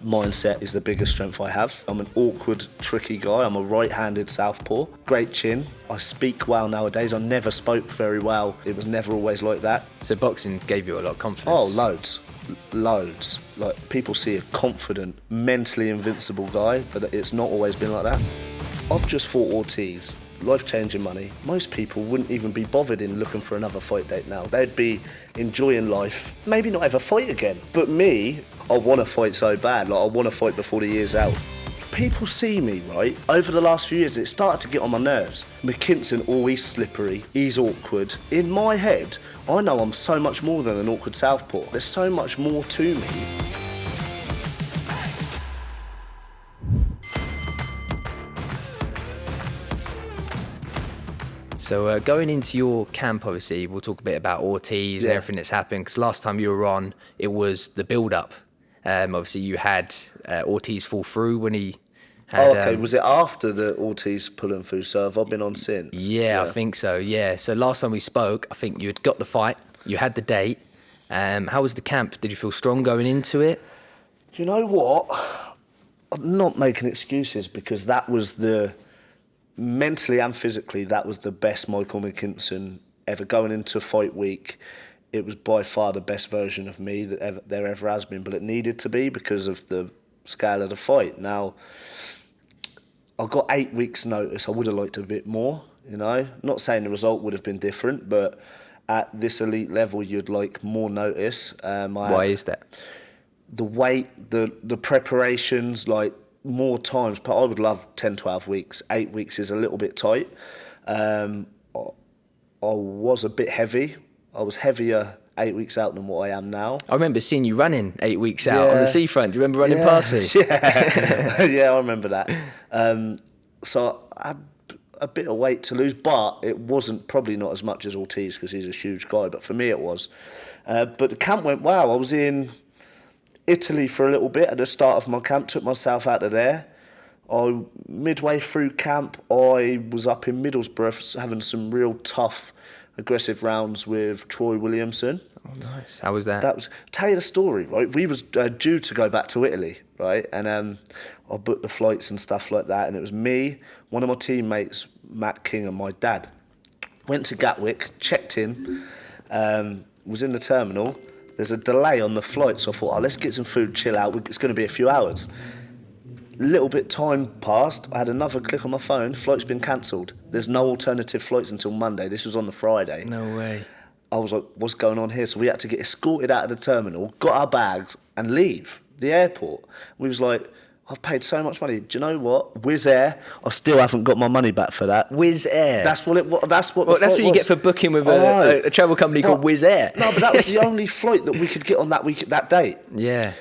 mindset is the biggest strength I have. I'm an awkward, tricky guy. I'm a right-handed southpaw. Great chin. I speak well nowadays. I never spoke very well. It was never always like that. So boxing gave you a lot of confidence? Oh, loads. Like, people see a confident, mentally invincible guy, but it's not always been like that. I've just fought Ortiz. Life-changing money. Most people wouldn't even be bothered in looking for another fight date now. They'd be enjoying life, maybe not ever fight again. But me, I want to fight so bad. Like, I want to fight before the year's out. People see me, right? Over the last few years, it started to get on my nerves. Mckinson, always slippery. He's awkward. In my head, I know I'm so much more than an awkward southpaw. There's so much more to me. So going into your camp, obviously, we'll talk a bit about Ortiz and everything that's happened, because last time you were on, it was the build-up. Obviously, you had Ortiz fall through when he had... Oh, okay. Was it after the Ortiz pulling through? So have I been on since? Yeah, I think so, yeah. So last time we spoke, I think you had got the fight, you had the date. How was the camp? Did you feel strong going into it? You know what? I'm not making excuses, because that was mentally and physically, that was the best Michael Mckinson ever. Going into fight week, it was by far the best version of me that there ever has been, but it needed to be because of the scale of the fight. Now, I got 8 weeks notice. I would have liked a bit more, you know. Not saying the result would have been different, but at this elite level, you'd like more notice. Why is that? The weight, the preparations, like, more times, but I would love 10, 12 weeks. 8 weeks is a little bit tight. I was a bit heavy. I was heavier 8 weeks out than what I am now. I remember seeing you running 8 weeks out on the seafront. Do you remember running past me? Yeah, yeah, I remember that. So I had a bit of weight to lose, but it wasn't probably not as much as Ortiz, because he's a huge guy, but for me it was. But the camp went well. I was in Italy for a little bit at the start of my camp, took myself out of there. Midway through camp, I was up in Middlesbrough having some real tough, aggressive rounds with Troy Williamson. Oh, nice. How was that? Tell you the story, right? We was due to go back to Italy, right? And I booked the flights and stuff like that, and it was me, one of my teammates, Matt King, and my dad. Went to Gatwick, checked in, was in the terminal. There's a delay on the flight, so I thought, let's get some food, chill out. It's going to be a few hours. Little bit time passed. I had another click on my phone. Flight's been cancelled. There's no alternative flights until Monday. This was on the Friday. No way. I was like, what's going on here? So we had to get escorted out of the terminal, got our bags, and leave the airport. We was like, I've paid so much money. Do you know what? Wizz Air, I still haven't got my money back for that. Wizz Air? That's what that's what you get for booking with a travel company called Wizz Air. No, but that was the only flight that we could get on that date. Yeah.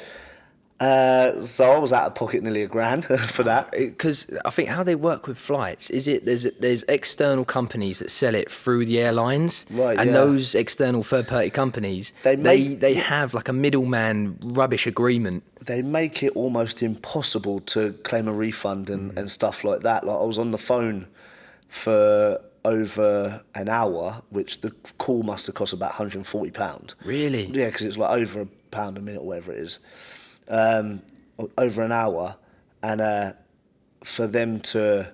So I was out of pocket nearly $1,000 for that. Because I think how they work with flights is there's external companies that sell it through the airlines, right? And those external third-party companies they have like a middleman rubbish agreement. They make it almost impossible to claim a refund and stuff like that. Like, I was on the phone for over an hour, which the call must have cost about £140. Really? Yeah, because it's like over £1 a minute or whatever it is. Over an hour, and for them to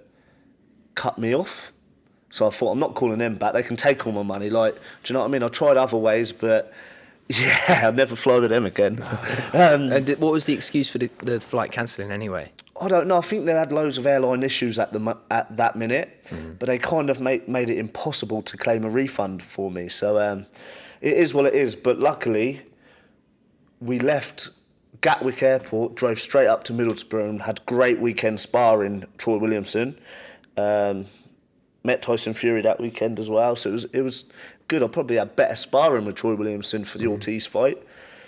cut me off. So I thought, I'm not calling them back. They can take all my money. Like, do you know what I mean? I tried other ways, but yeah, I'll never fly with them again. And what was the excuse for the flight cancelling anyway? I don't know. I think they had loads of airline issues at that minute, but they kind of made it impossible to claim a refund for me. So it is what it is. But luckily, we left Gatwick Airport, drove straight up to Middlesbrough, and had great weekend sparring Troy Williamson. Met Tyson Fury that weekend as well, so it was good. I probably had better sparring with Troy Williamson for the Ortiz fight.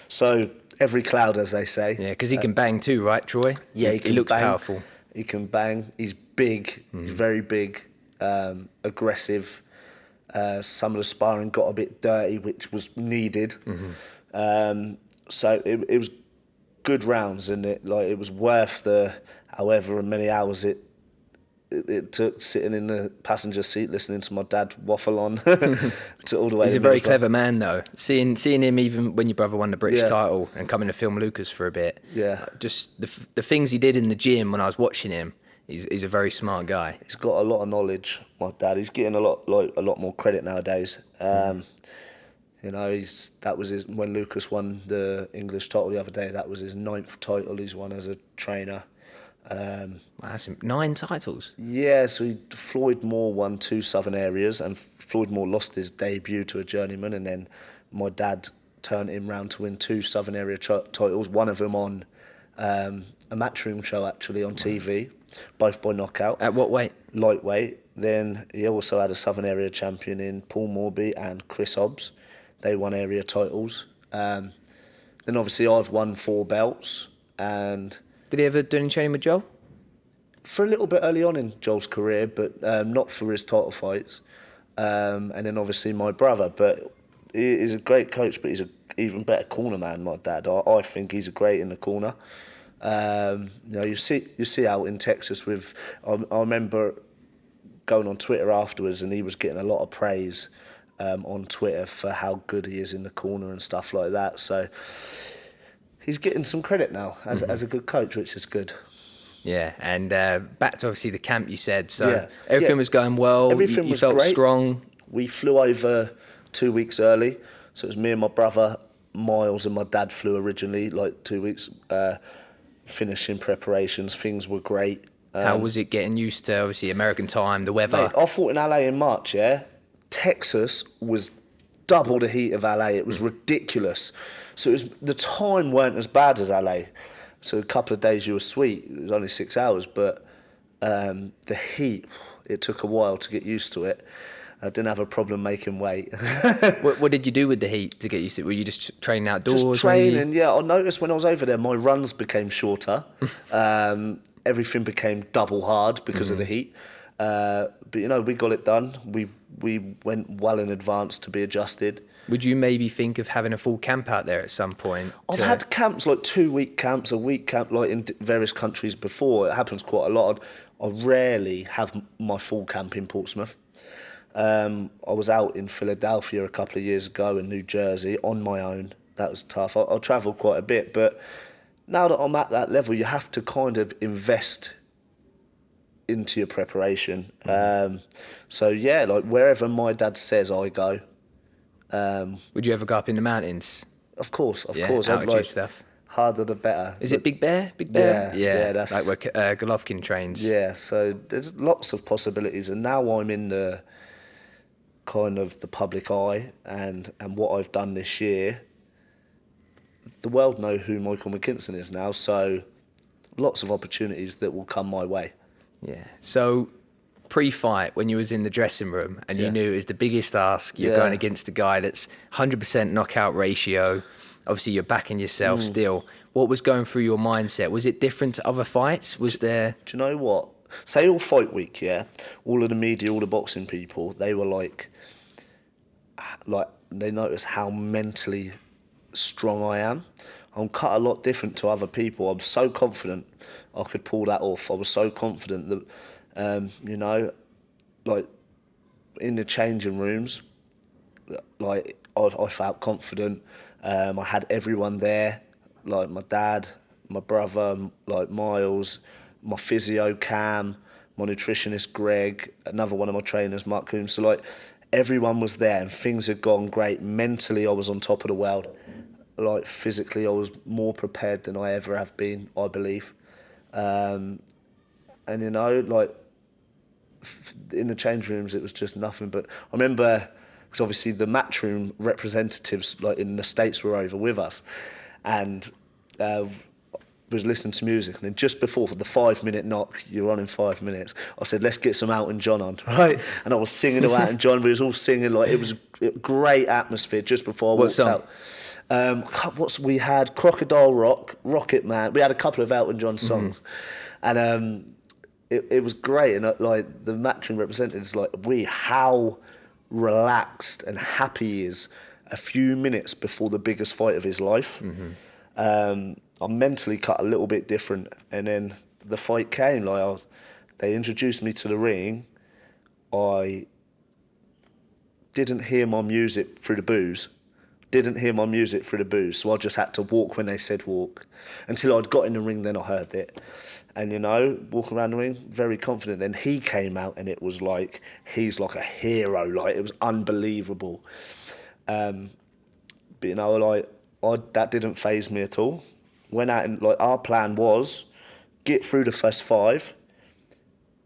So every cloud, as they say. Yeah, because he can bang too, right, Troy? Yeah, he looks bang. Powerful. He can bang. He's big. He's very big, aggressive. Some of the sparring got a bit dirty, which was needed. So it was good rounds, and it was worth the however many hours it it took sitting in the passenger seat listening to my dad waffle on to all the way. He's a very clever man, though. Seeing him even when your brother won the British Yeah. title and coming to film Lucas for a bit. Yeah. Just the things he did in the gym when I was watching him. He's a very smart guy. He's got a lot of knowledge. My dad. He's getting a lot more credit nowadays. You know, that was his when Lucas won the English title the other day. That was his 9th title he's won as a trainer. That's 9 titles. Yeah, so Floyd Moore won 2 Southern areas, and Floyd Moore lost his debut to a journeyman, and then my dad turned him round to win 2 Southern area titles. One of them on a matchroom show actually on TV, both by knockout. At what weight? Lightweight. Then he also had a Southern area champion in Paul Morby and Chris Hobbs. They won area titles. Then obviously I've won 4 belts, and Did he ever do any training with Joel? for a little bit early on in Joel's career, but not for his title fights. And then obviously my brother, but he's a great coach, but he's an even better corner man, my dad. I think he's great in the corner. You know, you see out in Texas with, I remember going on Twitter afterwards, and he was getting a lot of praise on Twitter for how good he is in the corner and stuff like that. So he's getting some credit now as a good coach, which is good. Yeah, and back to obviously the camp you said. So Yeah. everything Yeah. was going well. Everything you was felt great. strong. We flew over 2 weeks early, so it was me and my brother, Miles, and my dad flew originally, like 2 weeks, finishing preparations. Things were great. How was it getting used to obviously American time, the weather? Mate, I fought in LA in March, yeah? Texas was double the heat of LA. It was ridiculous. So the time weren't as bad as LA. So a couple of days you were sweet. It was only 6 hours, but the heat, it took a while to get used to it. I didn't have a problem making weight. What did you do with the heat to get used to it? Were you just training outdoors? Just training, yeah. I noticed when I was over there, my runs became shorter. Everything became double hard because of the heat. But, you know, we got it done. We went well in advance to be adjusted. Would you maybe think of having a full camp out there at some point? I've had camps, like 2-week camps, a week camp, like in various countries before. It happens quite a lot. I rarely have my full camp in Portsmouth. I was out in Philadelphia a couple of years ago in New Jersey on my own. That was tough. I travelled quite a bit, but now that I'm at that level, you have to kind of invest into your preparation. So yeah, like wherever my dad says I go. Would you ever go up in the mountains? Of course. Altitude I'd like stuff. harder the better. Is it Big Bear? Big Bear? Yeah, that's like where Golovkin trains. Yeah, so there's lots of possibilities, and now I'm in the kind of the public eye, and what I've done this year. The world know who Mikey Mckinson is now, so lots of opportunities that will come my way. Yeah. So pre-fight, when you was in the dressing room and you Yeah. knew it was the biggest ask, you're Yeah. going against a guy that's 100% knockout ratio. Obviously, you're backing yourself still. What was going through your mindset? Was it different to other fights? Was there... Do you know what? Say all fight week, yeah? All of the media, all the boxing people, they were like they noticed how mentally strong I am. I'm cut a lot different to other people. I'm so confident I could pull that off. I was so confident that, you know, like in the changing rooms, like I felt confident. I had everyone there, like my dad, my brother, like Miles, my physio Cam, my nutritionist Greg, another one of my trainers Mark Coombs. So like everyone was there and things had gone great. Mentally I was on top of the world. Like physically I was more prepared than I ever have been, I believe. And you know, like in the change rooms it was just nothing. But I remember, because obviously the matchroom representatives like in the States were over with us, and was listening to music, and then just before the 5-minute knock, you're on in 5 minutes, I said, let's get some Elton John on, right? And I was singing to Elton John, we was all singing, like it was a great atmosphere just before I walked out. We had Crocodile Rock, Rocket Man, we had a couple of Elton John songs, and it was great, and like the matchroom representatives, like how relaxed and happy he is a few minutes before the biggest fight of his life. I'm mentally cut a little bit different, and then the fight came. Like They introduced me to the ring. I didn't hear my music through the booze. So I just had to walk when they said walk. Until I'd got in the ring, then I heard it. And, you know, walking around the ring, very confident. Then he came out and it was like, he's like a hero. Like, it was unbelievable. But, you know, like, that didn't faze me at all. Went out and, like, our plan was get through the first 5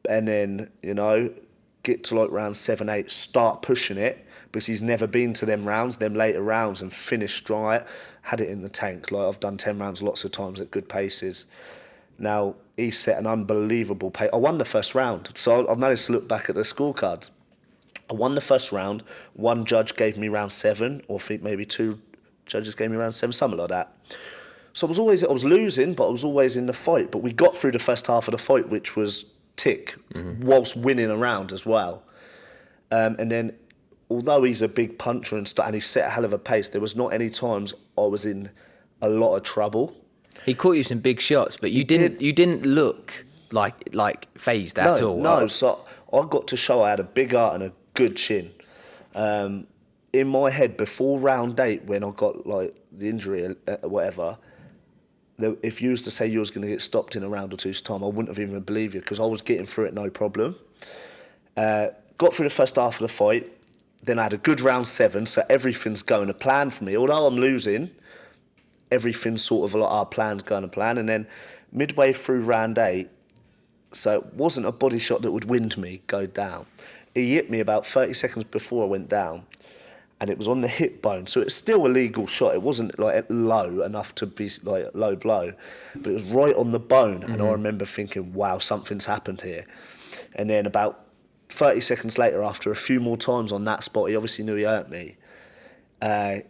and then, you know, get to, like, round 7, 8, start pushing it. Because he's never been to them later rounds, and finished strong. I had it in the tank. Like, I've done 10 rounds lots of times at good paces. Now, he set an unbelievable pace. I won the first round, so I've managed to look back at the scorecards. I won the first round. One judge gave me round 7, or I think maybe 2 judges gave me round 7, something like that. So I was losing, but I was always in the fight. But we got through the first half of the fight, which was tick, whilst winning a round as well. And then, although he's a big puncher and stuff, and he set a hell of a pace, there was not any times I was in a lot of trouble. He caught you some big shots, but you didn't look like phased at all. No, so I got to show I had a big heart and a good chin. In my head, before round 8, when I got like the injury or whatever, if you was to say you was going to get stopped in a round or two's time, I wouldn't have even believed you, because I was getting through it no problem. Got through the first half of the fight. Then I had a good round 7, so everything's going to plan for me. Although I'm losing, everything's sort of like our plan's going to plan. And then midway through round 8, so it wasn't a body shot that would wind me, go down. He hit me about 30 seconds before I went down, and it was on the hip bone. So it's still a legal shot. It wasn't like low enough to be like low blow, but it was right on the bone. And I remember thinking, wow, something's happened here. And then about 30 seconds later, after a few more times on that spot, he obviously knew he hurt me. I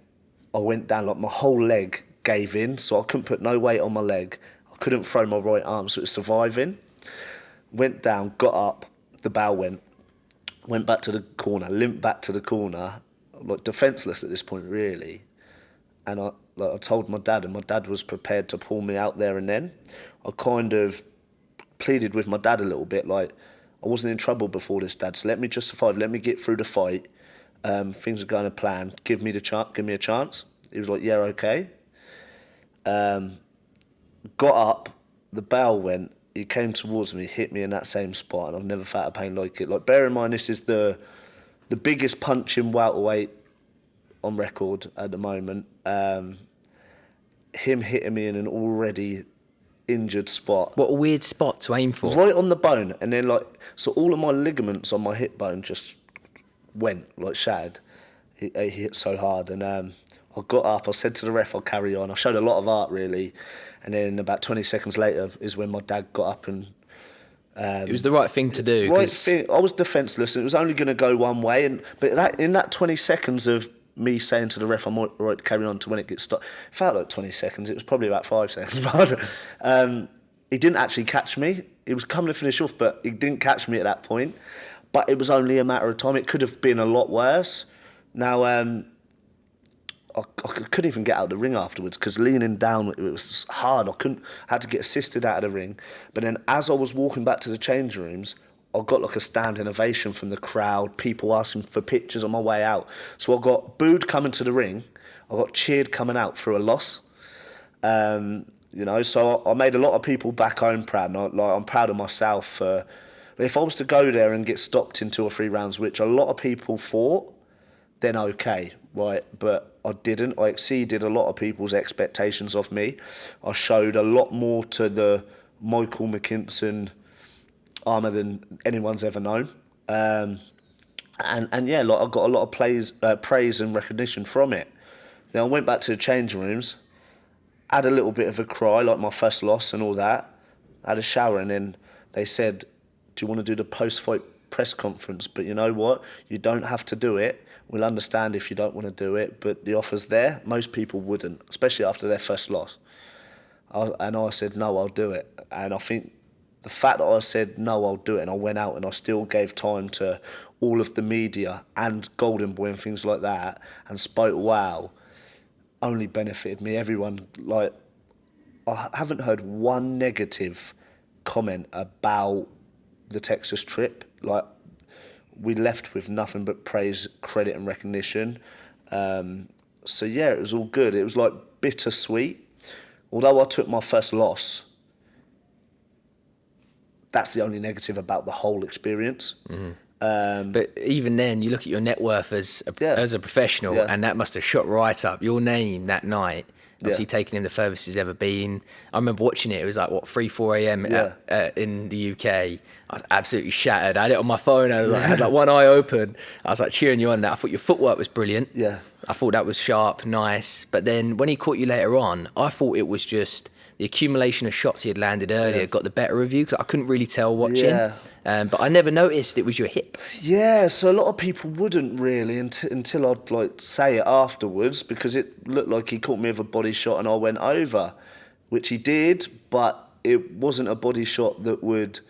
went down, like my whole leg gave in, so I couldn't put no weight on my leg. I couldn't throw my right arm, so it was surviving. Went down, got up, the bow went back to the corner, limped back to the corner, like defenceless at this point, really. And I told my dad, and my dad was prepared to pull me out there and then. I kind of pleaded with my dad a little bit, like, I wasn't in trouble before this, Dad, so let me just survive, let me get through the fight. Things are going to plan, give me a chance. He was like, yeah, okay. Got up, the bell went, he came towards me, hit me in that same spot, and I've never felt a pain like it. Like, bear in mind, this is the biggest punch in welterweight on record at the moment. Him hitting me in an already injured spot. What a weird spot to aim for. Right on the bone, and then like, so all of my ligaments on my hip bone just went, like shattered. He hit so hard, and I got up, I said to the ref, I'll carry on. I showed a lot of art, really, and then about 20 seconds later is when my dad got up and... it was the right thing to do. Right thing. I was defenceless, and it was only going to go one way, but in that 20 seconds of me saying to the ref, I'm all right to carry on to when it gets stopped, it felt like 20 seconds, it was probably about 5 seconds. He didn't actually catch me. He was coming to finish off, but he didn't catch me at that point. But it was only a matter of time. It could have been a lot worse. Now, I couldn't even get out of the ring afterwards, because leaning down, it was hard. I had to get assisted out of the ring. But then as I was walking back to the changing rooms, I got like a standing ovation from the crowd, people asking for pictures on my way out. So I got booed coming to the ring, I got cheered coming out through a loss. You know, so I made a lot of people back home proud, and I'm proud of myself. If I was to go there and get stopped in 2 or 3 rounds, which a lot of people thought, then okay, right? But I didn't. I exceeded a lot of people's expectations of me. I showed a lot more to the Mikey Mckinson armour than anyone's ever known. And yeah, like, I got a lot of praise and recognition from it. Then I went back to the changing rooms, had a little bit of a cry, like my first loss and all that. I had a shower, and then they said, do you want to do the post-fight press conference? But you know what? You don't have to do it. We'll understand if you don't want to do it, but the offer's there. Most people wouldn't, especially after their first loss. And I said, no, I'll do it. And I think the fact that I said, no, I'll do it, and I went out and I still gave time to all of the media and Golden Boy and things like that, and spoke wow, only benefited me. Everyone, like, I haven't heard one negative comment about the Texas trip. Like, we left with nothing but praise, credit, and recognition. So yeah, it was all good. It was like bittersweet. Although I took my first loss, that's the only negative about the whole experience. But even then, you look at your net worth as a professional, Yeah. and that must have shot right up. Your name that night, obviously Yeah. taking him the furthest he's ever been. I remember watching it. It was like, what, 3, 4 a.m. In the UK. I was absolutely shattered. I had it on my phone. I had like one eye open. I was like cheering you on. That I thought your footwork was brilliant. Yeah. I thought that was sharp, nice. But then when he caught you later on, I thought it was just the accumulation of shots he had landed earlier got the better of you, because I couldn't really tell watching. Yeah. But I never noticed it was your hip. Yeah, so a lot of people wouldn't really until I'd like say it afterwards, because it looked like he caught me with a body shot and I went over, which he did, but it wasn't a body shot that would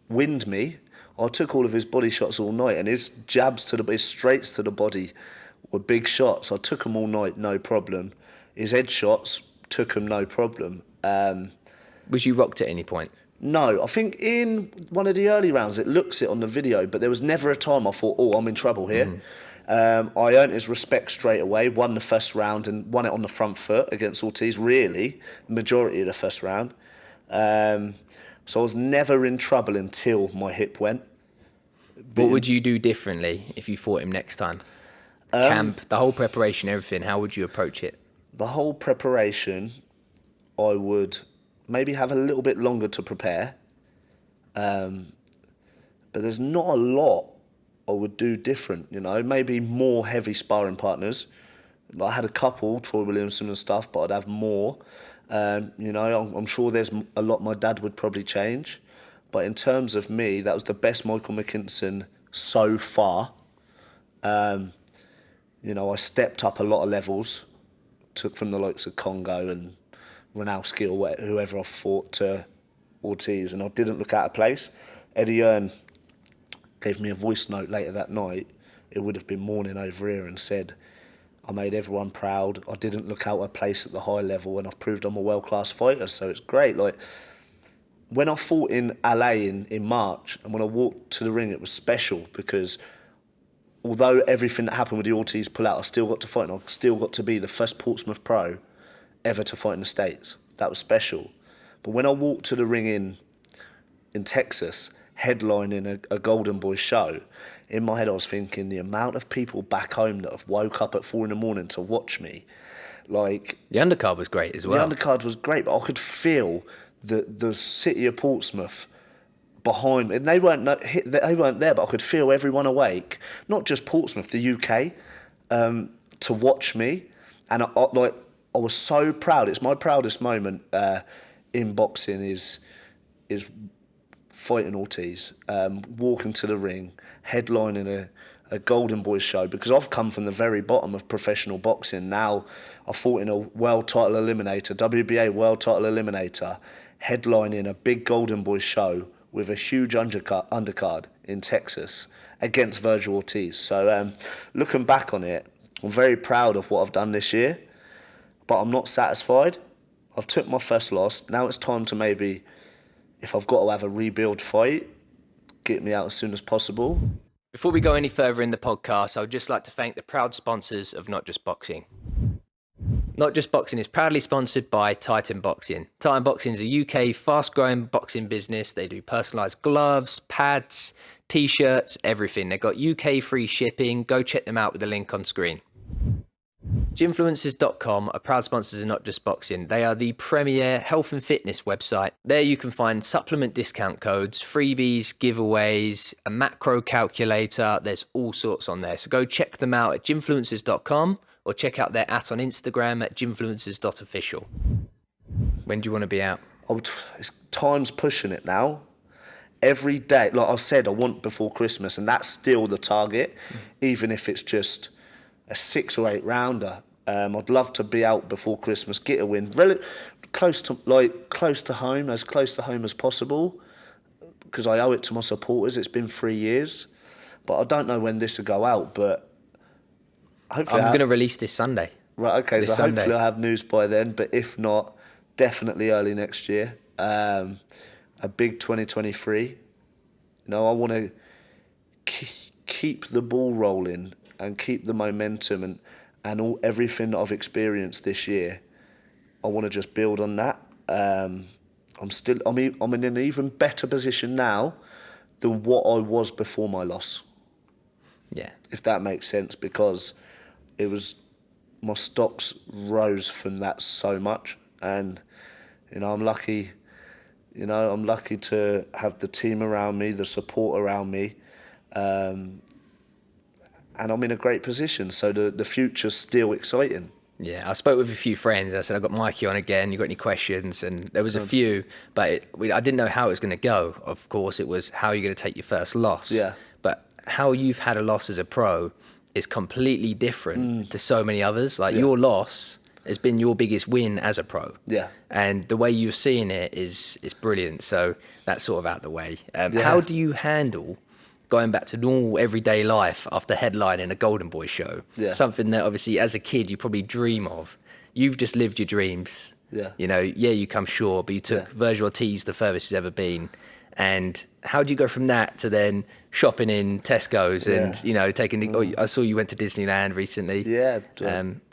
wind me. I took all of his body shots all night, and his jabs his straights to the body were big shots. I took them all night, no problem. His head shots took them, no problem. Was you rocked at any point? No, I think in one of the early rounds it looks it on the video, but there was never a time I thought, oh, I'm in trouble here. I earned his respect straight away, won the first round and won it on the front foot against Ortiz, really, majority of the first round. So I was never in trouble until my hip went. What would you do differently if you fought him next time? Camp, the whole preparation, everything, how would you approach it? The whole preparation, I would maybe have a little bit longer to prepare. But there's not a lot I would do different, you know, maybe more heavy sparring partners. I had a couple, Troy Williamson and stuff, but I'd have more. You know, I'm sure there's a lot my dad would probably change. But in terms of me, that was the best Michael Mckinson so far. You know, I stepped up a lot of levels from the likes of Congo and Ronalski or whoever I fought to Ortiz, and I didn't look out of place. Eddie Earn gave me a voice note later that night. It would have been morning over here, and said, I made everyone proud. I didn't look out of place at the high level, and I've proved I'm a world-class fighter, so it's great. Like, when I fought in LA in March, and when I walked to the ring, it was special, because although everything that happened with the Ortiz pull-out, I still got to fight, and I still got to be the first Portsmouth pro ever to fight in the States. That was special. But when I walked to the ring in Texas, headlining a Golden Boy show, in my head I was thinking the amount of people back home that have woke up at 4 a.m. to watch me. Like, the undercard was great as well. The undercard was great, but I could feel the city of Portsmouth behind me. And they weren't there, but I could feel everyone awake, not just Portsmouth, the UK, to watch me. And I was so proud. It's my proudest moment in boxing is fighting Ortiz, walking to the ring, headlining a Golden Boy show, because I've come from the very bottom of professional boxing. Now I fought in a world title eliminator, WBA world title eliminator, headlining a big Golden Boy show with a huge undercard in Texas against Virgil Ortiz. So looking back on it, I'm very proud of what I've done this year, but I'm not satisfied. I've took my first loss. Now it's time to maybe, if I've got to have a rebuild fight, get me out as soon as possible. Before we go any further in the podcast, I would just like to thank the proud sponsors of Not Just Boxing. Not Just Boxing is proudly sponsored by Titan Boxing. Titan Boxing is a UK fast-growing boxing business. They do personalised gloves, pads, T-shirts, everything. They've got UK free shipping. Go check them out with the link on screen. Gymfluencers.com are proud sponsors of Not Just Boxing. They are the premier health and fitness website. There you can find supplement discount codes, freebies, giveaways, a macro calculator. There's all sorts on there. So go check them out at gymfluencers.com or check out their at on Instagram at gymfluencers.official. When do you want to be out? It's time's pushing it now. Every day, like I said, I want before Christmas, and that's still the target, even if it's just a 6 or 8 rounder. I'd love to be out before Christmas, get a win, close to home, as close to home as possible, because I owe it to my supporters. It's been 3 years, but I don't know when this will go out. But hopefully, I'm going to release this Sunday. Right, okay. So hopefully I'll have news by then. But if not, definitely early next year. A big 2023 You know, I want to keep the ball rolling and keep the momentum and everything that I've experienced this year. I want to just build on that. I'm in an even better position now than what I was before my loss. Yeah. If that makes sense, because it was, my stocks rose from that so much, and you know, I'm lucky. You know, I'm lucky to have the team around me, the support around me, and I'm in a great position. So the future's still exciting. Yeah, I spoke with a few friends. I said, I've got Mikey on again. You got any questions? And there was a few, but I didn't know how it was going to go. Of course, it was how you're going to take your first loss. Yeah. But how you've had a loss as a pro is completely different to so many others. Like your loss has been your biggest win as a pro. Yeah. And the way you're seeing it is brilliant. So that's sort of out the way. How do you handle going back to normal everyday life after headlining a Golden Boy show? Yeah. Something that obviously as a kid you probably dream of. You've just lived your dreams. Yeah. You know, you come short, but you took Virgil Ortiz the furthest he's ever been. And how do you go from that to then shopping in Tesco's and, you know, taking the, I saw you went to Disneyland recently. Yeah.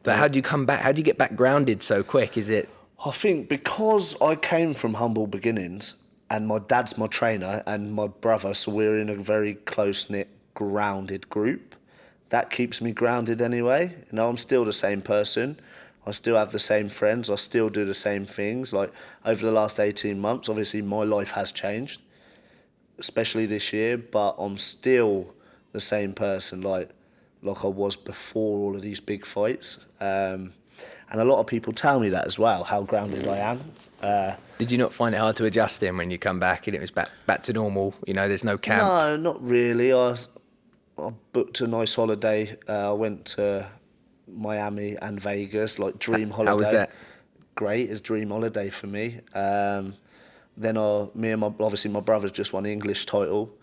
But how do you come back? How do you get back grounded so quick? Is it? I think because I came from humble beginnings, and my dad's my trainer and my brother, so we're in a very close-knit, grounded group. That keeps me grounded anyway. You know, I'm still the same person. I still have the same friends. I still do the same things. Like, over the last 18 months, obviously my life has changed, especially this year, but I'm still the same person like I was before all of these big fights. And a lot of people tell me that as well, how grounded I am. Did you not find it hard to adjust in when you come back and it was back to normal? You know, there's no camp. No, not really. I booked a nice holiday. I went to Miami and Vegas, like dream holiday. How was that? Great, it's dream holiday for me. Then me and obviously my brother's just won the English title.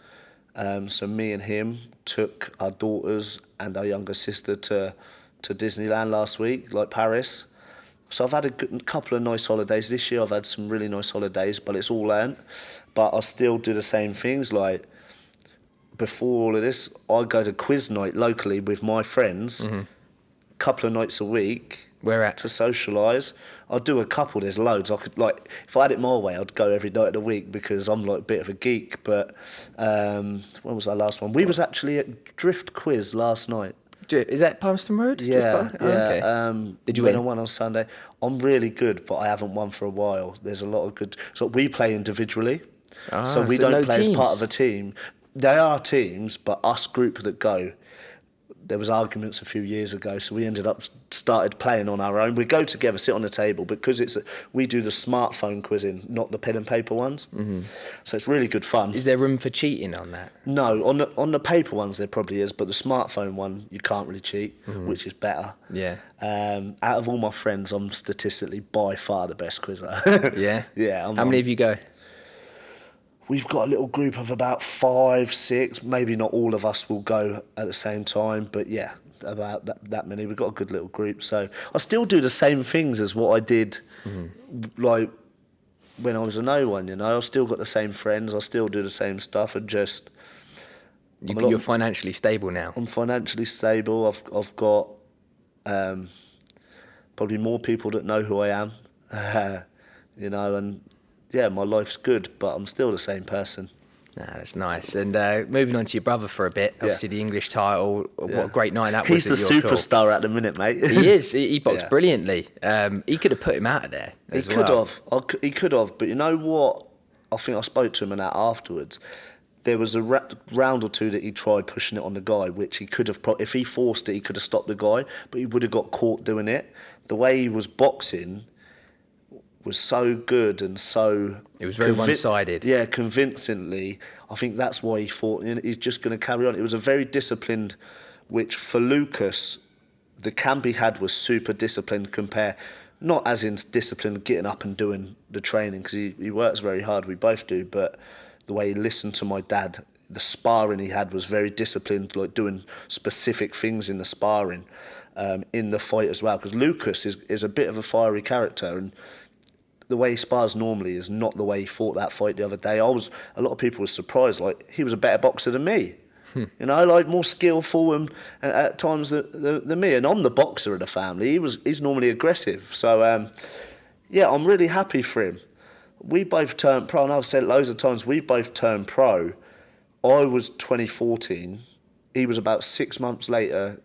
So me and him took our daughters and our younger sister to Disneyland last week, like Paris. So I've had a couple of nice holidays. This year I've had some really nice holidays, but it's all earned. But I still do the same things. Like, before all of this, I go to quiz night locally with my friends, couple of nights a week. Where at? To socialise. I'll do a couple, there's loads. I could, like, if I had it my way, I'd go every night of the week because I'm like a bit of a geek. But when was our last one? We was actually at Drift Quiz last night. Is that Palmerston Road? Yeah, yeah. Okay. Did you win? win? I won on Sunday. I'm really good, but I haven't won for a while. There's a lot of good. So we play individually. So we don't play teams. as part of a team. They are teams, but us group that go, there was arguments a few years ago, so we ended up started playing on our own. We go together, sit on the table, because we do the smartphone quizzing, not the pen and paper ones. So it's really good fun. Is there room for cheating on that? No, on the paper ones there probably is, but the smartphone one you can't really cheat, which is better. Yeah. Out of all my friends, I'm statistically by far the best quizzer. Yeah. Yeah. How many of you go? We've got a little group of about 5, 6. Maybe not all of us will go at the same time, but yeah, about that many. We've got a good little group. So I still do the same things as what I did, like when I was a no one. You know, I've still got the same friends. I still do the same stuff, and just You're financially stable now. I'm financially stable. I've got probably more people that know who I am. You know, and yeah, my life's good, but I'm still the same person. That's nice. And moving on to your brother for a bit, obviously the English title, what a great night that was. He's the superstar at the minute, mate. He is. He boxed brilliantly. He could have put him out of there as well. He could have. But you know what? I think I spoke to him and that afterwards. There was a round or two that he tried pushing it on the guy, which he could have, if he forced it, he could have stopped the guy, but he would have got caught doing it. The way he was boxing was so good and so... It was very one-sided. Yeah, convincingly. I think that's why he thought he's just going to carry on. It was a very disciplined, which for Lucas, the camp he had was super disciplined not as in disciplined getting up and doing the training, because he works very hard, we both do, but the way he listened to my dad, the sparring he had was very disciplined, like doing specific things in the sparring, in the fight as well, because Lucas is a bit of a fiery character, and the way he spars normally is not the way he fought that fight the other day. A lot of people were surprised, like, he was a better boxer than me. You know, like, more skillful and at times than me. And I'm the boxer of the family. He's normally aggressive. So, yeah, I'm really happy for him. We both turned pro, and I've said it loads of times, we both turned pro. I was 2014. He was about 6 months later.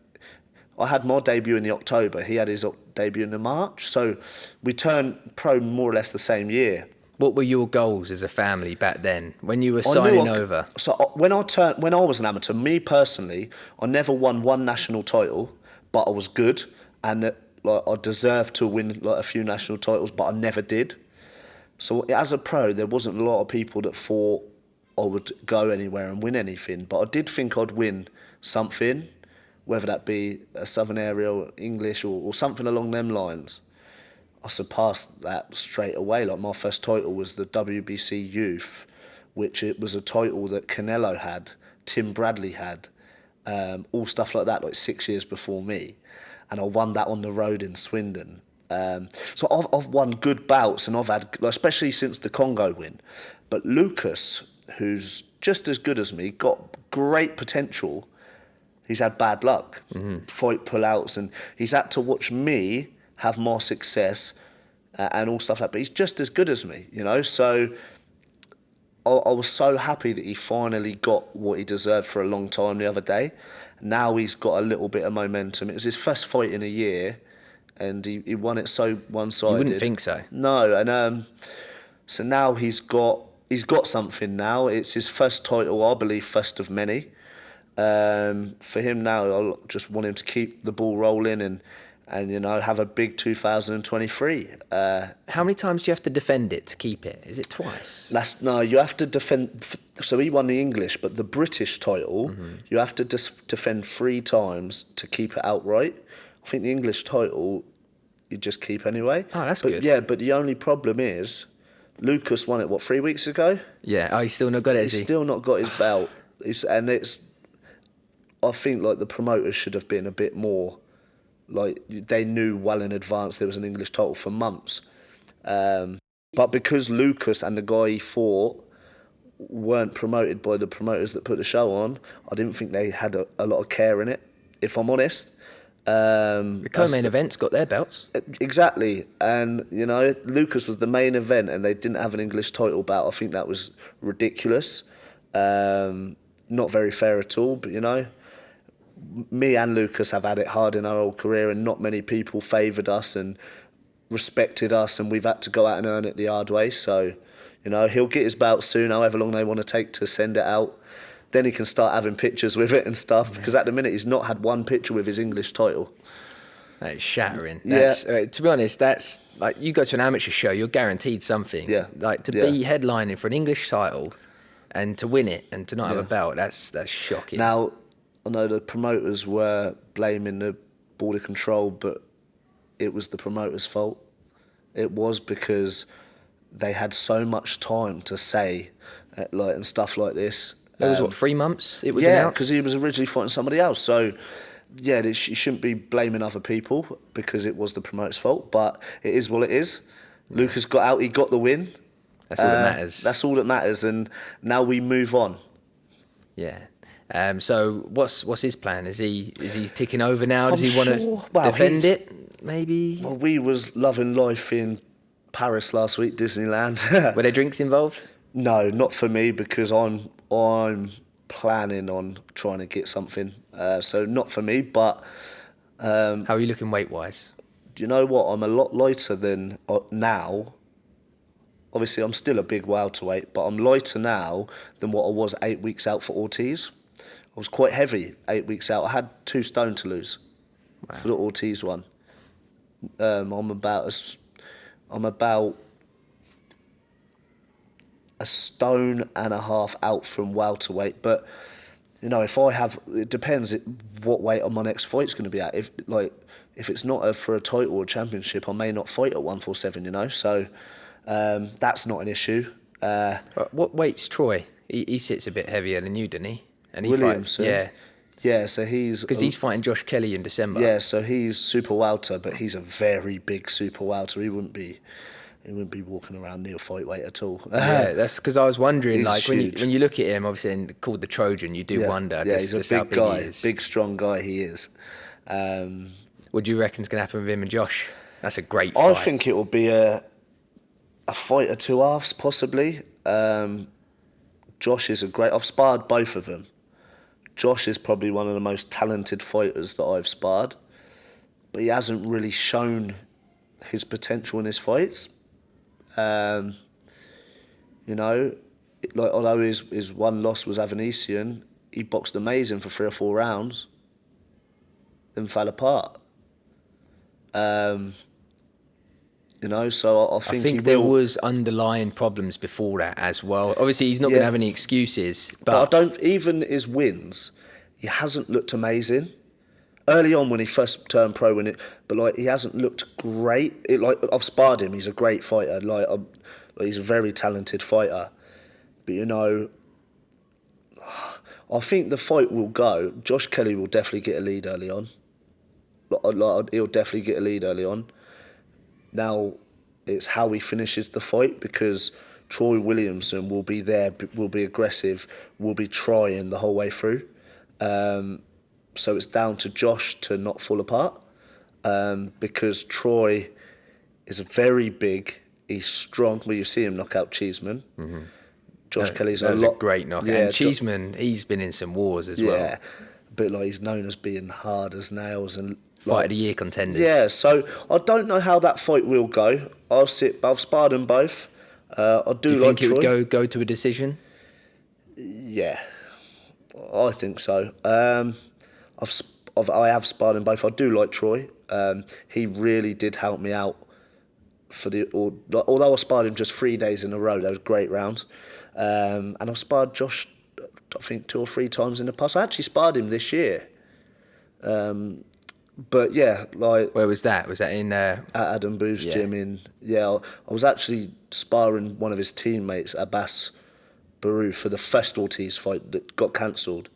I had my debut in the October. He had his debut in the March. So we turned pro more or less the same year. What were your goals as a family back then when you were signing over? So when I was an amateur, me personally, I never won one national title, but I was good, and like, I deserved to win like a few national titles, but I never did. So as a pro, there wasn't a lot of people that thought I would go anywhere and win anything, but I did think I'd win something, whether that be a Southern Area or English or something along them lines. I surpassed that straight away. Like, my first title was the WBC Youth, which it was a title that Canelo had, Tim Bradley had, all stuff like that, like 6 years before me. And I won that on the road in Swindon. So I've won good bouts, and I've had, like, especially since the Congo win. But Lucas, who's just as good as me, got great potential. He's had bad luck, fight pullouts, and he's had to watch me have more success and all stuff like that. But he's just as good as me, you know. So I was so happy that he finally got what he deserved for a long time the other day. Now he's got a little bit of momentum. It was his first fight in a year, and he won it so one-sided. You wouldn't think so. No, and so now he's got something now. It's his first title, I believe, first of many. For him now, I just want him to keep the ball rolling and you know, have a big 2023. How many times do you have to defend it to keep it? Is it twice? No, you have to defend. So he won the English, but the British title, you have to defend 3 times to keep it outright. I think the English title, you just keep anyway. Oh, that's but, good. Yeah, but the only problem is, Lucas won it, 3 weeks ago? Yeah, oh, he's still not got it, He's still not got his belt. I think, like, the promoters should have been a bit more, like, they knew well in advance there was an English title for months. But because Lucas and the guy he fought weren't promoted by the promoters that put the show on, I didn't think they had a lot of care in it, if I'm honest. The co-main events got their belts. Exactly. And, you know, Lucas was the main event and they didn't have an English title bout. I think that was ridiculous. Not very fair at all, but, you know, me and Lucas have had it hard in our whole career, and not many people favoured us and respected us, and we've had to go out and earn it the hard way. So, you know, he'll get his belt soon, however long they want to take to send it out. Then he can start having pictures with it and stuff, because at the minute he's not had one picture with his English title. That is shattering. That's, to be honest, that's like, you go to an amateur show, you're guaranteed something. Yeah. Like, to be headlining for an English title and to win it and to not have a belt, that's shocking. Now, I know the promoters were blaming the border control, but it was the promoters' fault. It was because they had so much time to say, like, and stuff like this. It was 3 months it was announced? announced? Because he was originally fighting somebody else. So, yeah, you shouldn't be blaming other people because it was the promoter's fault, but it is what it is. Lucas got out, he got the win. That's all that matters. That's all that matters, and now we move on. Yeah. So what's his plan? Is he ticking over now? Does he want to defend it? Maybe. Well, we was loving life in Paris last week, Disneyland. Were there drinks involved? No, not for me, because I'm planning on trying to get something. So not for me. But how are you looking weight wise? Do you know what? I'm a lot lighter than now. Obviously, I'm still a big welterweight, but I'm lighter now than what I was 8 weeks out for Ortiz. I was quite heavy 8 weeks out. I had 2 stone to lose for the Ortiz one. I'm about a stone and a half out from welterweight. But, you know, it depends what weight on my next fight's going to be at. If it's not for a title or championship, I may not fight at 147. You know, so that's not an issue. What weight's Troy? He sits a bit heavier than you, didn't he? And he Williamson. Yeah, so he's... Because he's fighting Josh Kelly in December. Yeah, so he's super welter, but he's a very big super welter. He wouldn't be... he wouldn't be walking around near fight weight at all. Yeah, that's because I was wondering, He's like huge. when you look at him, obviously and called the Trojan, you do wonder he's just a how big big guy, he is. big strong guy he is. What do you reckon's going to happen with him and Josh? That's a great I fight. think it will be a fight of two halves, possibly. Josh is a great... I've sparred both of them. Josh is probably one of the most talented fighters that I've sparred, but he hasn't really shown his potential in his fights. You know, like although his one loss was Avanesian, he boxed amazing for 3 or 4 rounds, then fell apart. You know, so I think he there will... was underlying problems before that as well. Obviously, he's not going to have any excuses. But I don't... Even his wins, he hasn't looked amazing. Early on when he first turned pro, but like he hasn't looked great. I've sparred him. He's a great fighter. He's a very talented fighter. But you know, I think the fight will go. Josh Kelly will definitely get a lead early on. He'll definitely get a lead early on. Now, it's how he finishes the fight, because Troy Williamson will be there, will be aggressive, will be trying the whole way through. So it's down to Josh to not fall apart, because Troy is very big, he's strong. Well, you see him knock out Cheeseman. Mm-hmm. Josh Kelly's a great knockout. And Cheeseman, he's been in some wars as well. Yeah, but like he's known as being hard as nails and fight of the year contenders. Yeah, so I don't know how that fight will go. I've sparred them both. Do you think it would go to a decision? Yeah, I think so. I have sparred them both. I do like Troy. He really did help me out although I sparred him just 3 days in a row. Those great rounds. And I sparred Josh, I think 2 or 3 times in the past. I actually sparred him this year. But yeah, like... Where was that? Was that in... At Adam Booth's gym in... Yeah, I was actually sparring one of his teammates, Abbas Baru, for the first Ortiz fight that got cancelled.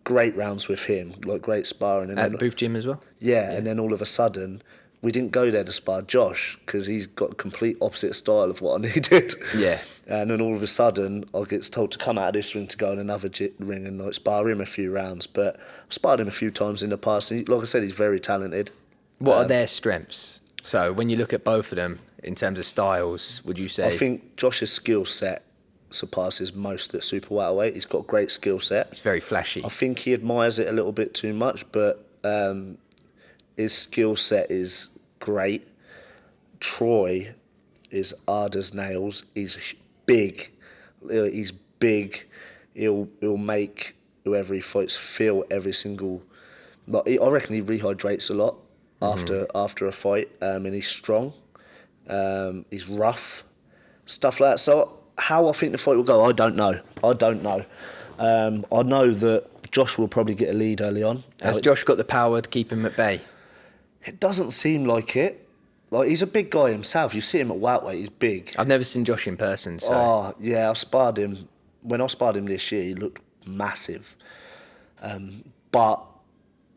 Great rounds with him, like great sparring. And at the Booth gym as well? Yeah, and then all of a sudden, we didn't go there to spar Josh, because he's got a complete opposite style of what I needed. Yeah. And then all of a sudden, I get told to come out of this ring to go in another ring and like spar him a few rounds. But I've sparred him a few times in the past, and like I said, he's very talented. What are their strengths? So when you look at both of them, in terms of styles, would you say... I think Josh's skill set surpasses most at super welterweight. He's got a great skill set. It's very flashy. I think he admires it a little bit too much, but his skill set is great. Troy is hard as nails. He's big. He's big. He'll make whoever he fights feel every single... I reckon he rehydrates a lot after a fight, and he's strong. He's rough. Stuff like that. So how I think the fight will go, I don't know. I know that Josh will probably get a lead early on. Has Josh got the power to keep him at bay? It doesn't seem like it. Like, he's a big guy himself. You see him at welterweight, he's big. I've never seen Josh in person, so... Oh, yeah, I sparred him. When I sparred him this year, he looked massive. But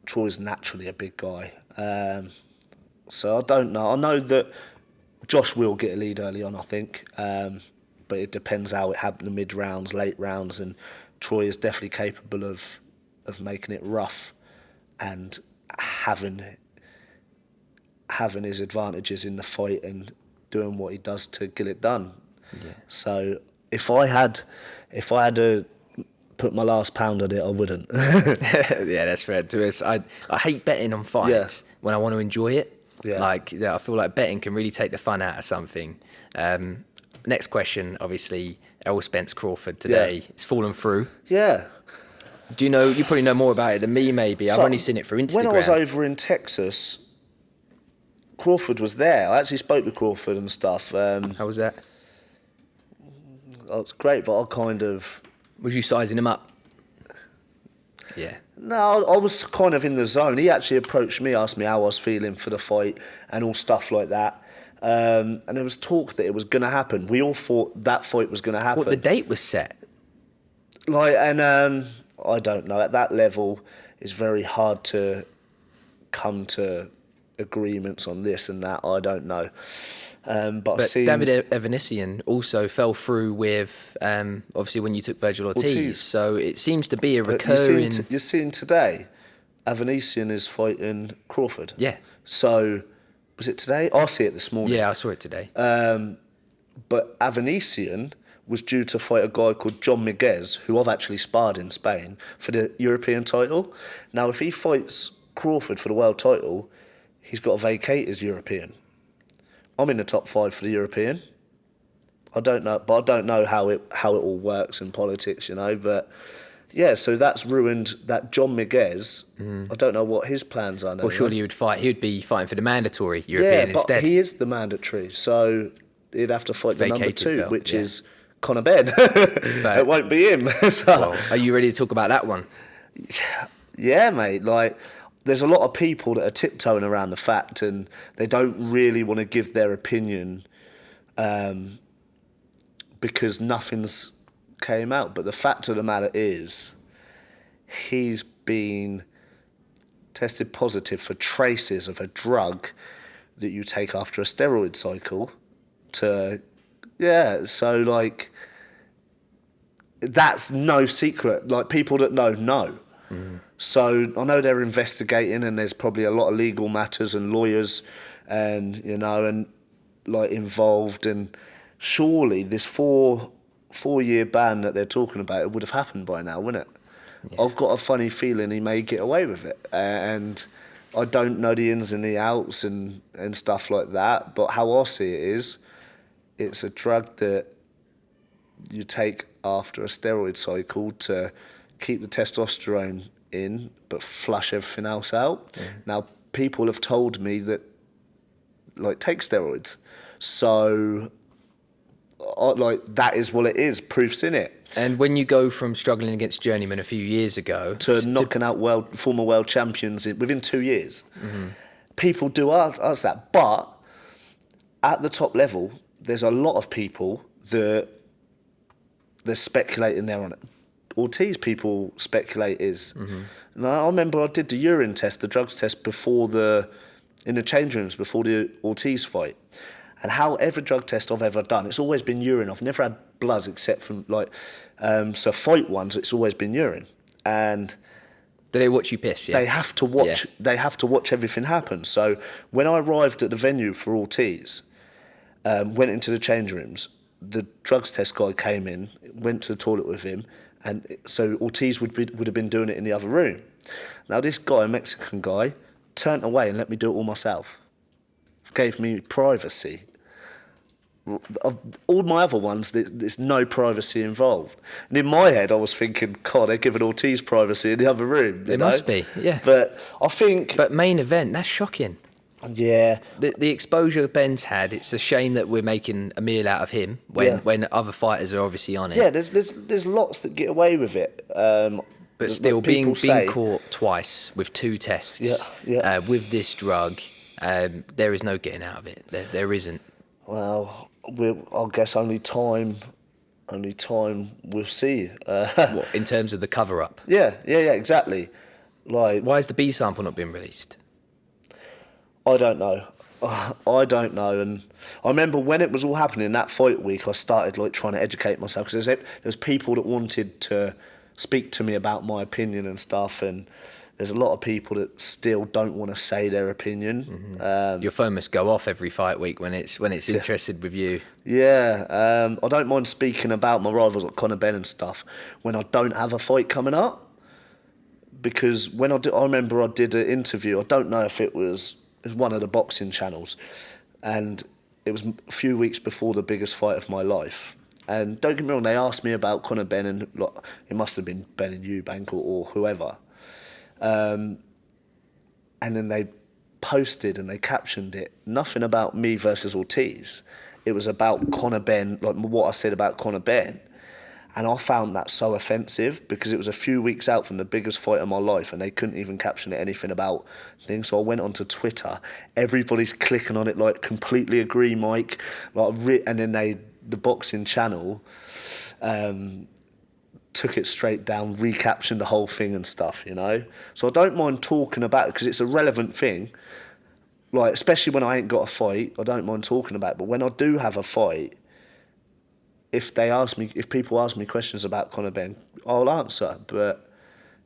Troy's naturally a big guy. So I don't know. I know that Josh will get a lead early on, I think. But it depends how it happened, the mid-rounds, late rounds, and Troy is definitely capable of making it rough and having his advantages in the fight and doing what he does to get it done. Yeah. So if I had to put my last pound on it, I wouldn't. Yeah, that's fair too. I hate betting on fights when I want to enjoy it. Yeah. I feel like betting can really take the fun out of something. Next question, obviously, Errol Spence Crawford today. Yeah. It's fallen through. Yeah. Do you know? You probably know more about it than me. Maybe I've only seen it through Instagram. When I was over in Texas, Crawford was there. I actually spoke with Crawford and stuff. How was that? Oh, it's great, but I kind of... Was you sizing him up? Yeah. No, I was kind of in the zone. He actually approached me, asked me how I was feeling for the fight and all stuff like that. And there was talk that it was going to happen. We all thought that fight was going to happen. What, the date was set? I don't know. At that level, it's very hard to come to agreements on this and that. I don't know. But I've But seen David Evanesian also fell through with, obviously, when you took Virgil Ortiz. So it seems to be a recurring... You're seeing today, Avanesian is fighting Crawford. Yeah. So, was it today? I see it this morning. Yeah, I saw it today. But Avanesian was due to fight a guy called John Miguez, who I've actually sparred in Spain, for the European title. Now, if he fights Crawford for the world title, he's got to vacate his European. I'm in the top 5 for the European. I don't know, but I don't know how it all works in politics, you know. But yeah, so that's ruined that John Miguez. I don't know what his plans are now. Well, surely he would be fighting for the mandatory European but instead. he is the mandatory, so he'd have to fight the number 2, belt, which yeah. is Conor Benn. It won't be him. So, Well, are you ready to talk about that one? yeah, mate. Like, there's a lot of people that are tiptoeing around the fact, and they don't really want to give their opinion because nothing's came out. But the fact of the matter is, he's been tested positive for traces of a drug that you take after a steroid cycle. So like, that's no secret. Like, people that know. So I know they're investigating, and there's probably a lot of legal matters and lawyers, and like involved. And surely this four-year ban that they're talking about, it would have happened by now, wouldn't it? Yeah. I've got a funny feeling he may get away with it, and I don't know the ins and the outs and stuff like that. But how I see it is, it's a drug that you take after a steroid cycle to keep the testosterone in, but flush everything else out. Yeah. Now, people have told me that, like, take steroids. So, that is what it is. Proof's in it. And when you go from struggling against journeyman a few years ago... to knocking out former world champions within 2 years, people do ask that. But at the top level, there's a lot of people that they're speculating there on it. Ortiz, people speculate is. And I remember I did the urine test, the drugs test in the change rooms before the Ortiz fight. And how every drug test I've ever done, it's always been urine. I've never had blood except from so fight ones, it's always been urine. And do they watch you piss? Yeah. They have to watch. Yeah. They have to watch everything happen. So when I arrived at the venue for Ortiz, went into the change rooms, the drugs test guy came in, went to the toilet with him, and so Ortiz would have been doing it in the other room. Now this guy, a Mexican guy, turned away and let me do it all myself. Gave me privacy. All my other ones, there's no privacy involved. And in my head, I was thinking, God, they're giving Ortiz privacy in the other room. It must be, yeah. But I think... But main event, that's shocking. Yeah. The exposure Ben's had, it's a shame that we're making a meal out of him when other fighters are obviously on it. Yeah, there's lots that get away with it. But still, being caught twice with 2 tests with this drug, there is no getting out of it. There isn't. Well, I guess only time we'll see. What, in terms of the cover-up? Yeah, exactly. Like, why has the B sample not been released? I don't know. And I remember when it was all happening that fight week, I started trying to educate myself, because there's people that wanted to speak to me about my opinion and stuff, and there's a lot of people that still don't want to say their opinion. Your phone must go off every fight week when it's interested with you. Yeah, I don't mind speaking about my rivals like Conor Benn and stuff when I don't have a fight coming up, because when I remember I did an interview. I don't know if it was one of the boxing channels, and it was a few weeks before the biggest fight of my life. And don't get me wrong, they asked me about Conor Benn, and it must have been Ben and Eubank or whoever. And then they posted and they captioned it, nothing about me versus Ortiz. It was about Conor Benn, like what I said about Conor Benn. And I found that so offensive, because it was a few weeks out from the biggest fight of my life, and they couldn't even caption it anything about things. So I went onto Twitter. Everybody's clicking on it like, completely agree, Mike. And then the boxing channel took it straight down, recaptioned the whole thing and stuff, you know. So I don't mind talking about it, because it's a relevant thing. like, especially when I ain't got a fight, I don't mind talking about it. But when I do have a fight, if people ask me questions about Conor Ben, I'll answer. But,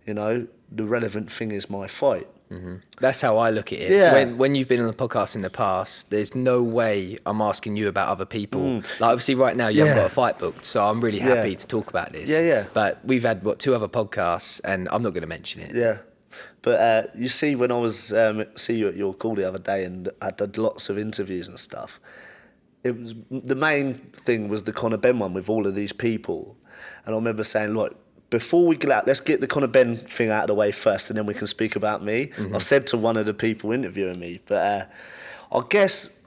you know, the relevant thing is my fight. That's how I look at it. Yeah. When you've been on the podcast in the past, there's no way I'm asking you about other people. Like, obviously right now you haven't got a fight booked, so I'm really happy to talk about this. Yeah. But we've had, 2 other podcasts, and I'm not going to mention it. Yeah. But you see, when I was see you at your call the other day, and I did lots of interviews and stuff, it was the main thing was the Conor Ben one with all of these people, and I remember saying, look, before we get out, let's get the Conor Ben thing out of the way first, and then we can speak about me. I said to one of the people interviewing me, but I guess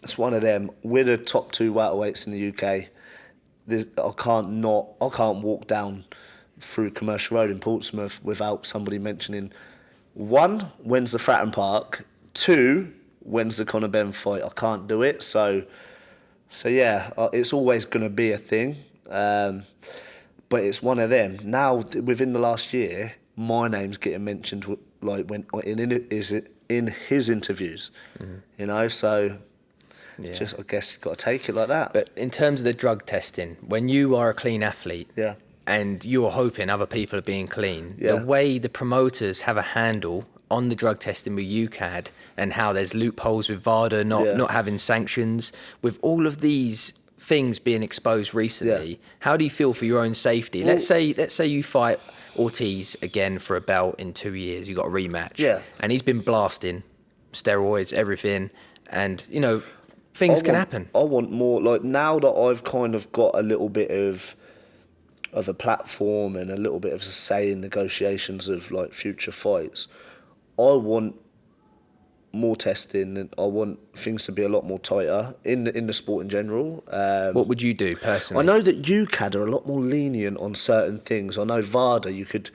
it's one of them. We're the top 2 welterweights in the UK. I can't walk down through Commercial Road in Portsmouth without somebody mentioning, 1, when's the Fratton Park? 2, when's the Conor Ben fight? I can't do it. So yeah, it's always going to be a thing. But it's one of them. Now, within the last year, my name's getting mentioned like when in his interviews, you know. So, just I guess you've got to take it like that. But in terms of the drug testing, when you are a clean athlete, and you're hoping other people are being clean, the way the promoters have a handle on the drug testing with UCAD and how there's loopholes with VADA not having sanctions, with all of these things being exposed recently, how do you feel for your own safety? Well, let's say you fight Ortiz again for a belt in 2 years, you got a rematch, and he's been blasting steroids, everything, and you know things can happen. I want more, like, now that I've kind of got a little bit of a platform and a little bit of a say in negotiations of like future fights, I want more testing, and I want things to be a lot more tighter in the sport in general. What would you do personally? I know that UCAD are a lot more lenient on certain things. I know VADA, you could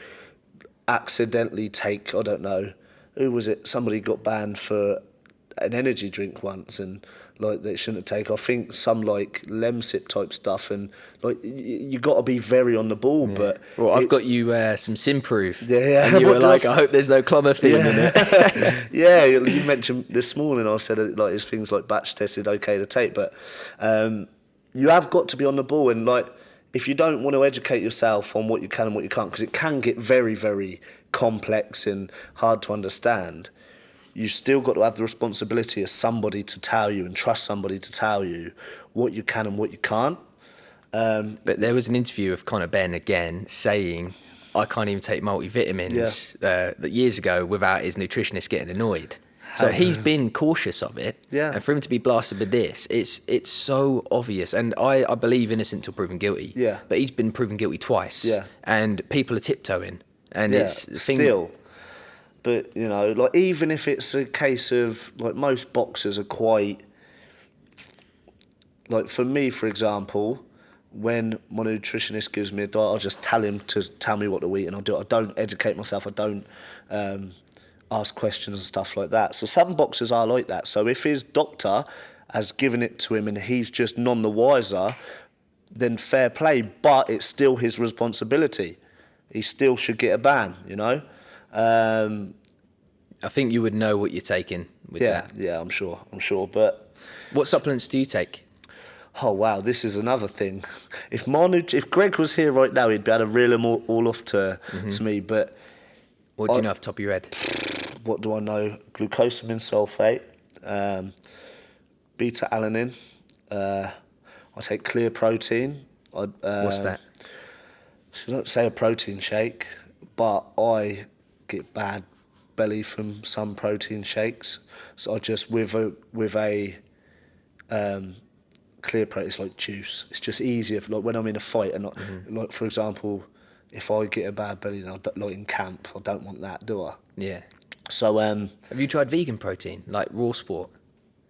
accidentally take, I don't know, who was it? Somebody got banned for an energy drink once, and like they shouldn't take. I think some like Lemsip type stuff, and like you got to be very on the ball. But well, I've got you some Simproof. And you were like, I hope there's no clomiphene in it. Yeah, you mentioned this morning. I said like it's things like batch tested, okay to take, but you have got to be on the ball, and like if you don't want to educate yourself on what you can and what you can't, because it can get very, very complex and hard to understand. You still got to have the responsibility as somebody to tell you and trust somebody to tell you what you can and what you can't. But there was an interview of Conor Ben again saying, I can't even take multivitamins years ago without his nutritionist getting annoyed. So he's been cautious of it. Yeah. And for him to be blasted with this, it's so obvious. And I believe innocent till proven guilty. Yeah. But he's been proven guilty twice. Yeah. And people are tiptoeing. And it's still. But, you know, like, even if it's a case of, like, most boxers are quite, like, for me, for example, when my nutritionist gives me a diet, I'll just tell him to tell me what to eat, and I'll do it. I don't educate myself. I don't ask questions and stuff like that. So some boxers are like that. So if his doctor has given it to him and he's just none the wiser, then fair play, but it's still his responsibility. He still should get a ban, you know? I think you would know what you're taking with that. Yeah, I'm sure. But what supplements do you take? Oh wow, this is another thing. If Greg was here right now, he'd be able to reel them all off to me. But what do you know off the top of your head? What do I know? Glucosamine sulfate, beta-alanine. I take clear protein. What's that? So I don't say a protein shake, but I get bad belly from some protein shakes. So I just with a clear protein, it's like juice. It's just easier for, like, when I'm in a fight and not, like, for example, if I get a bad belly, like in camp, I don't want that, do I? Yeah. So have you tried vegan protein like Raw Sport?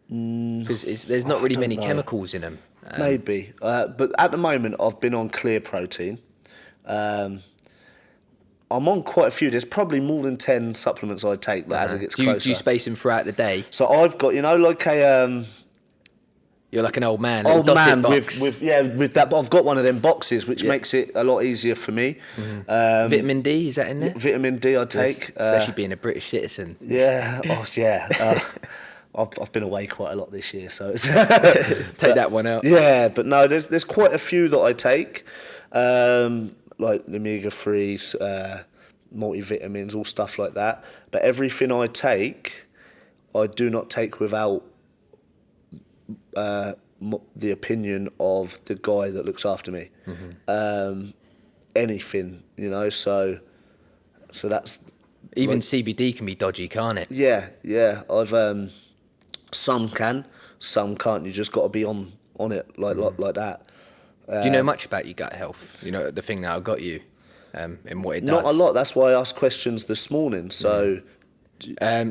Because there's not really many chemicals in them. Maybe, but at the moment I've been on clear protein. I'm on quite a few. There's probably more than 10 supplements I take, but as it gets closer. Do you space them throughout the day? So I've got, like a... You're like an old man. Old man with that. But I've got one of them boxes, which makes it a lot easier for me. Vitamin D, is that in there? Vitamin D I take. Especially being a British citizen. Yeah. Oh, yeah. I've been away quite a lot this year, so it's Take that one out. Yeah, but no, there's quite a few that I take, like omega-3s, multivitamins, all stuff like that. But everything I take, I do not take without the opinion of the guy that looks after me. Anything, you know, so that's... Even like, CBD can be dodgy, can't it? yeah. I've some can, some can't. You just got to be on it like that. Do you know much about your gut health? You know, the thing that I got you, and what it does? Not a lot. That's why I asked questions this morning. So,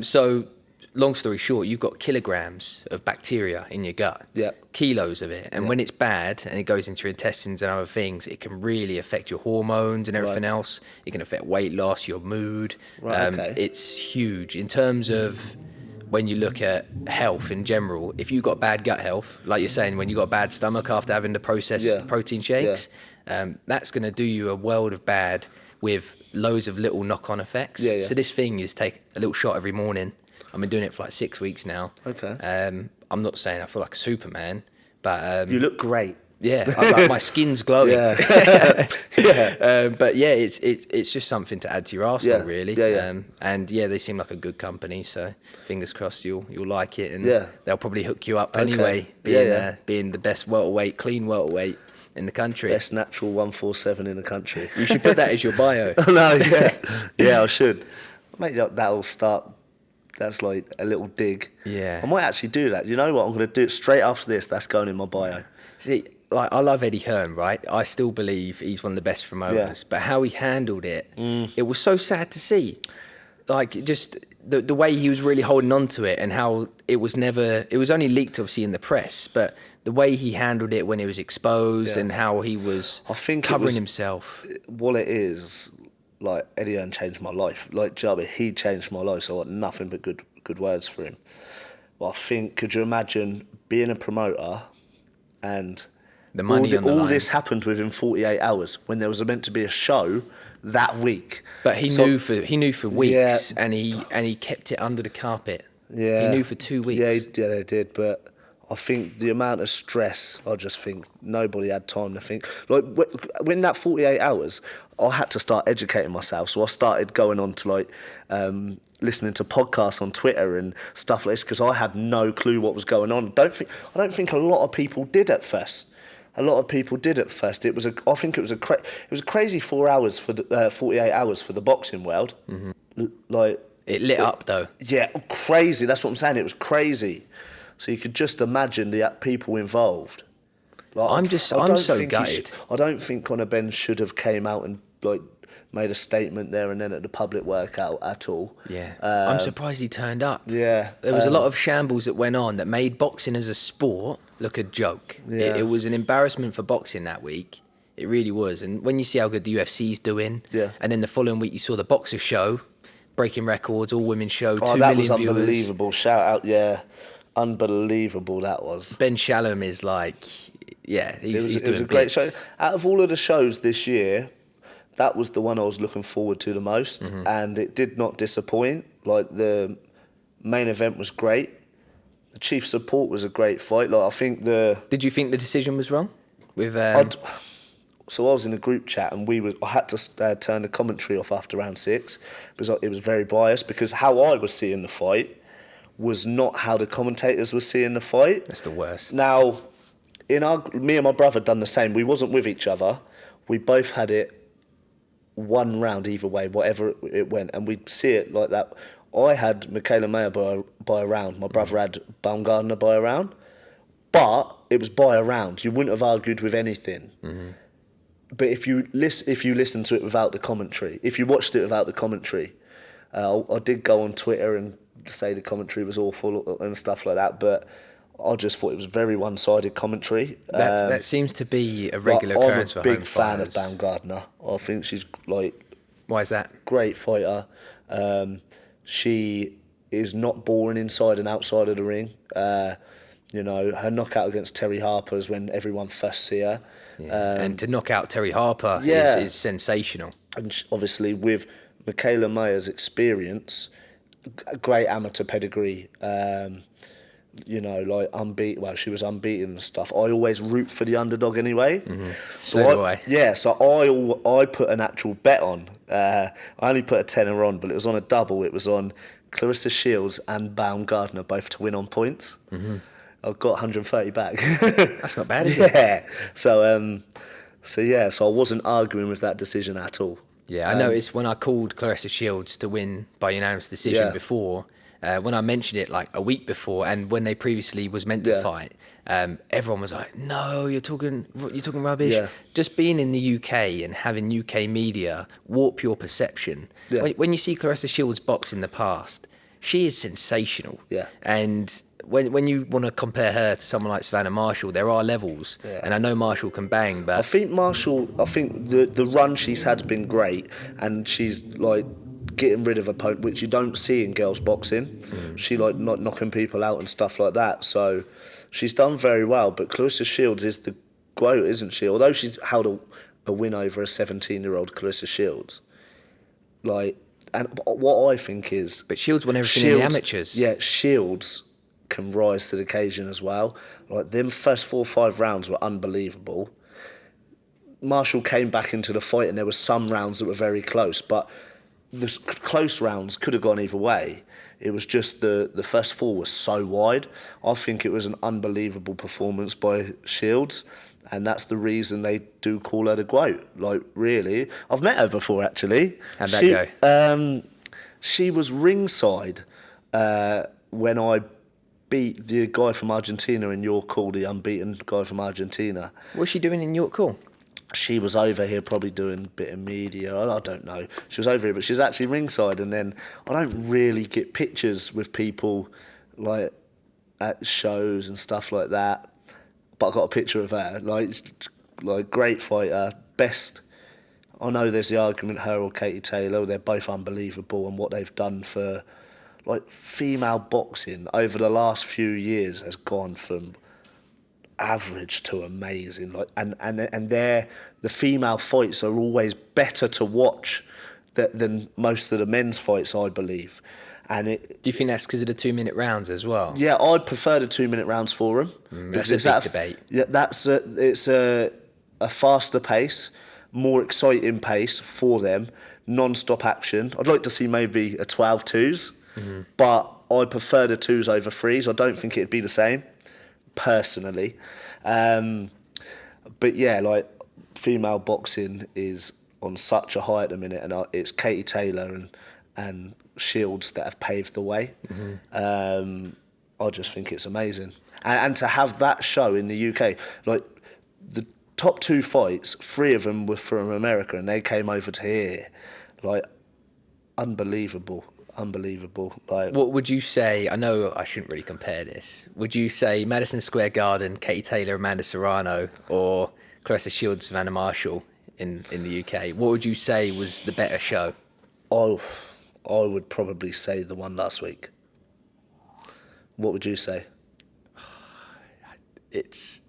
So, long story short, you've got kilograms of bacteria in your gut. Yeah. Kilos of it. And when it's bad and it goes into your intestines and other things, it can really affect your hormones and everything else. It can affect weight loss, your mood. Right, okay. It's huge. In terms of when you look at health in general, if you've got bad gut health, like you're saying, when you've got a bad stomach after having the processed protein shakes, that's going to do you a world of bad with loads of little knock-on effects. Yeah. So this thing is take a little shot every morning. I've been doing it for like 6 weeks now. Okay. I'm not saying I feel like a Superman, but you look great. yeah, my skin's glowing. Yeah. But yeah, it's just something to add to your arsenal, really. Yeah. And yeah, they seem like a good company, so fingers crossed you'll like it, and Yeah. they'll probably hook you up Okay. anyway, being the best welterweight, clean welterweight in the country. Best natural 147 in the country. You should put that as your bio. No, yeah, I should. Maybe that'll start. That's like a little dig. Yeah. I might actually do that. You know what? I'm going to do it straight after this. That's going in my bio. See, like, I love Eddie Hearn, right? I still believe he's one of the best promoters. But how he handled it, it was so sad to see. Like, just the way he was really holding on to it, and how it was only leaked, obviously, in the press, but the way he handled it when it was exposed and how he was covering himself. What it is, like, Eddie Hearn changed my life. Like, Jabba, he changed my life, so I got nothing but good words for him. But I think, could you imagine being a promoter and the money on the line. All this happened within 48 hours when there was meant to be a show that week. But he knew for weeks, and he kept it under the carpet. Yeah, he knew for 2 weeks. Yeah, they did. But I think the amount of stress, I just think nobody had time to think. Like, when that 48 hours, I had to start educating myself. So I started going on to, like, listening to podcasts on Twitter and stuff like this, because I had no clue what was going on. I don't think a lot of people did at first. I think it was a crazy 4 hours for 48 hours for the boxing world. Like, it lit up though. Yeah, crazy. That's what I'm saying. It was crazy. So you could just imagine the people involved. Like, I'm so gutted. I don't think Conor Ben should have came out and, like, made a statement there and then at the public workout at all. Yeah, I'm surprised he turned up. Yeah, there was a lot of shambles that went on that made boxing as a sport look a joke. Yeah. It was an embarrassment for boxing that week. It really was. And when you see how good the UFC's doing, and then the following week you saw the Boxer Show, breaking records, all women show, 2 million viewers. That was unbelievable. Shout out, yeah. Unbelievable that was. Ben Shalom is like, he's doing a great show. Out of all of the shows this year, that was the one I was looking forward to the most, and it did not disappoint. Like, the main event was great. The Chief Support was a great fight. Like, I think Did you think the decision was wrong? With So I was in a group chat, and I had to turn the commentary off after round 6 because it was very biased. Because how I was seeing the fight was not how the commentators were seeing the fight. That's the worst. Now, me and my brother done the same. We wasn't with each other. We both had it one round either way, whatever it went, and we'd see it like that. I had Michaela Mayer by a round. My brother had Baumgardner by a round. But it was by a round. You wouldn't have argued with anything. But if you listen to it without the commentary, if you watched it without the commentary, I did go on Twitter and say the commentary was awful and stuff like that, but I just thought it was very one-sided commentary. That seems to be a regular occurrence for home I'm a big fan of fighters. Baumgardner. I think she's, like... Why is that? Great fighter. She is not boring inside and outside of the ring. You know, her knockout against Terry Harper is when everyone first see her. Yeah. And to knock out Terry Harper is sensational. And obviously with Michaela Mayer's experience great amateur pedigree. You know, like unbeaten. Well, she was unbeaten and stuff. I always root for the underdog anyway. So do I. Yeah, so I put an actual bet on. I only put a tenner on, but it was on a double. It was on Clarissa Shields and Baumgardner both to win on points. I got 130 back. That's not bad, is it? Yeah. So so I wasn't arguing with that decision at all. Yeah, I noticed when I called Clarissa Shields to win by unanimous decision before, when I mentioned it like a week before, and when they previously was meant to fight, everyone was like, "No, you're talking rubbish." Yeah. Just being in the UK and having UK media warp your perception. Yeah. When you see Clarissa Shields box in the past, she is sensational. Yeah. And when you want to compare her to someone like Savannah Marshall, there are levels. Yeah. And I know Marshall can bang, but I think the run she's had's been great, and she's like getting rid of opponent, which you don't see in girls boxing. She like not knocking people out and stuff like that. So she's done very well. But Clarissa Shields is the GOAT, isn't she? Although she's held a win over a 17-year-old Clarissa Shields. Like, and what I think is, But Shields won everything in the amateurs. Yeah, Shields can rise to the occasion as well. Like, them first 4 or 5 rounds were unbelievable. Marshall came back into the fight, and there were some rounds that were very close, but the close rounds could have gone either way. It was just the first 4 was so wide. I think it was an unbelievable performance by Shields, and that's the reason they do call her the GOAT. Like, really. I've met her before, actually. How'd that go? She was ringside when I beat the guy from Argentina in York Hall, the unbeaten guy from Argentina. What's she doing in York Hall? She was over here probably doing a bit of media. I don't know. She was over here, but she was actually ringside. And then I don't really get pictures with people like at shows and stuff like that. But I got a picture of her. Like great fighter, best. I know there's the argument, her or Katie Taylor. They're both unbelievable, and what they've done for like female boxing over the last few years has gone from average to amazing. Like, and the female fights are always better to watch than most of the men's fights, I believe. And Do you think that's because of the 2-minute rounds as well? Yeah, I'd prefer the 2-minute rounds for them. That's a big debate. Yeah, it's a faster pace, more exciting pace for them, non-stop action. I'd like to see maybe a 12-2s, but I prefer the 2s over 3s. I don't think it'd be the same, personally. But yeah, like, female boxing is on such a high at the minute, and it's Katie Taylor and Shields that have paved the way. I just think it's amazing. And to have that show in the UK, like, the top 2 fights, 3 of them were from America, and they came over to here. Like, unbelievable. Like, what would you say? I know I shouldn't really compare this. Would you say Madison Square Garden, Katie Taylor, Amanda Serrano, or Clarissa Shields, Savannah Marshall in the UK? What would you say was the better show? I would probably say the one last week. What would you say? It's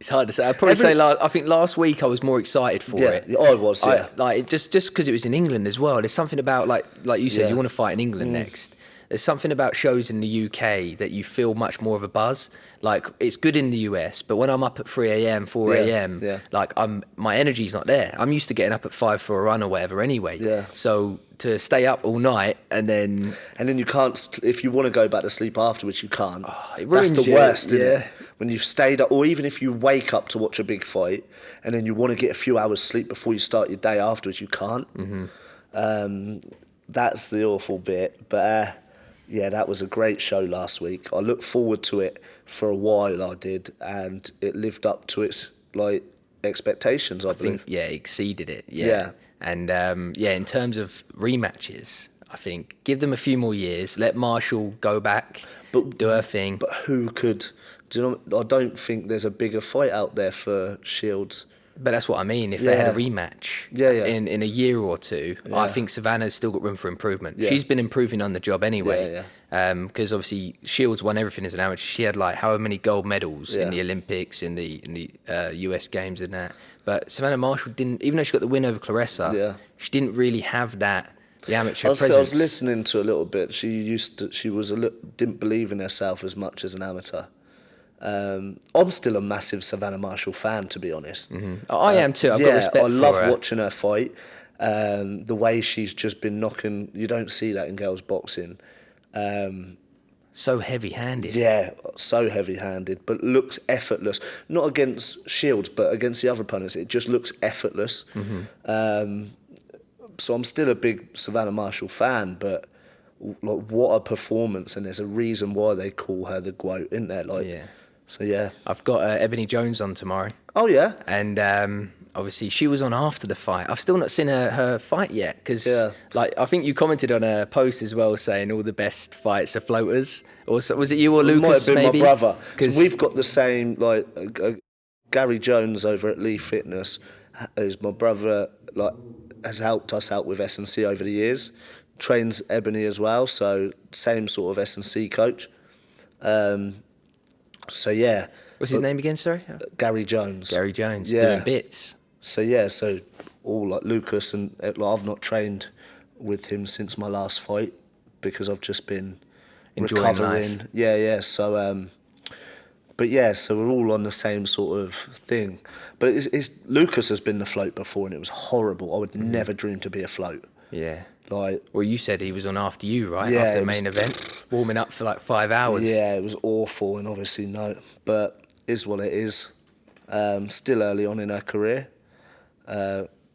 hard to say. I'd probably say I think last week I was more excited for it. Yeah, I was. Yeah, just because it was in England as well. There's something about like you said, you want to fight in England next. There's something about shows in the UK that you feel much more of a buzz. Like, it's good in the US, but when I'm up at 3 a.m, 4 a.m, like, my energy's not there. I'm used to getting up at 5 for a run or whatever anyway. Yeah. So to stay up all night and then you can't, if you want to go back to sleep afterwards, you can't. It That's ruins the you, worst, isn't yeah. it? When you've stayed up, or even if you wake up to watch a big fight and then you want to get a few hours sleep before you start your day afterwards, you can't. That's the awful bit. But yeah, that was a great show last week. I looked forward to it for a while, I did, and it lived up to its like expectations, I believe. think, exceeded it. Yeah. And in terms of rematches, I think give them a few more years. Let Marshall go back, do her thing. But who could? Do you know? I don't think there's a bigger fight out there for Shields. But that's what I mean. If they had a rematch in a year or two, I think Savannah's still got room for improvement. Yeah. She's been improving on the job anyway. Because obviously Shields won everything as an amateur. She had like however many gold medals in the Olympics, in the US Games and that. But Savannah Marshall didn't, even though she got the win over Clarissa, she didn't really have that the amateur I was presence. listening to a little bit. She didn't believe in herself as much as an amateur. I'm still a massive Savannah Marshall fan, to be honest. I am too. I've got respect I for love her. watching her fight. The way she's just been knocking, you don't see that in girls boxing. So heavy-handed. Yeah, so heavy-handed, but looks effortless. Not against Shields, but against the other opponents, it just looks effortless. So I'm still a big Savannah Marshall fan, but like, what a performance! And there's a reason why they call her the GOAT, isn't there? Like, Yeah. So yeah. I've got Ebony Jones on tomorrow. Oh yeah. And obviously she was on after the fight. I've still not seen her fight yet because, like, I think you commented on a post as well saying all the best fights are floaters. Or so, was it you or Lucas? It might have been maybe? my brother. So we've got the same. Like Gary Jones over at Lee Fitness is my brother. Like has helped us out with S&C over the years. Trains Ebony as well. So same sort of S&C coach. So yeah. What's his name again, sorry? Gary Jones. Gary Jones, doing bits. So yeah, so all like Lucas and like, I've not trained with him since my last fight because I've just been enjoying recovering. Life. Yeah. So but yeah, so we're all on the same sort of thing. But it's Lucas has been the float before and it was horrible. I would never dream to be a float. Yeah. Like, well, you said he was on after you, right? Yeah, after the main event, warming up for like 5 hours. Yeah, it was awful, and obviously no, but is what it is. Still early on in her career.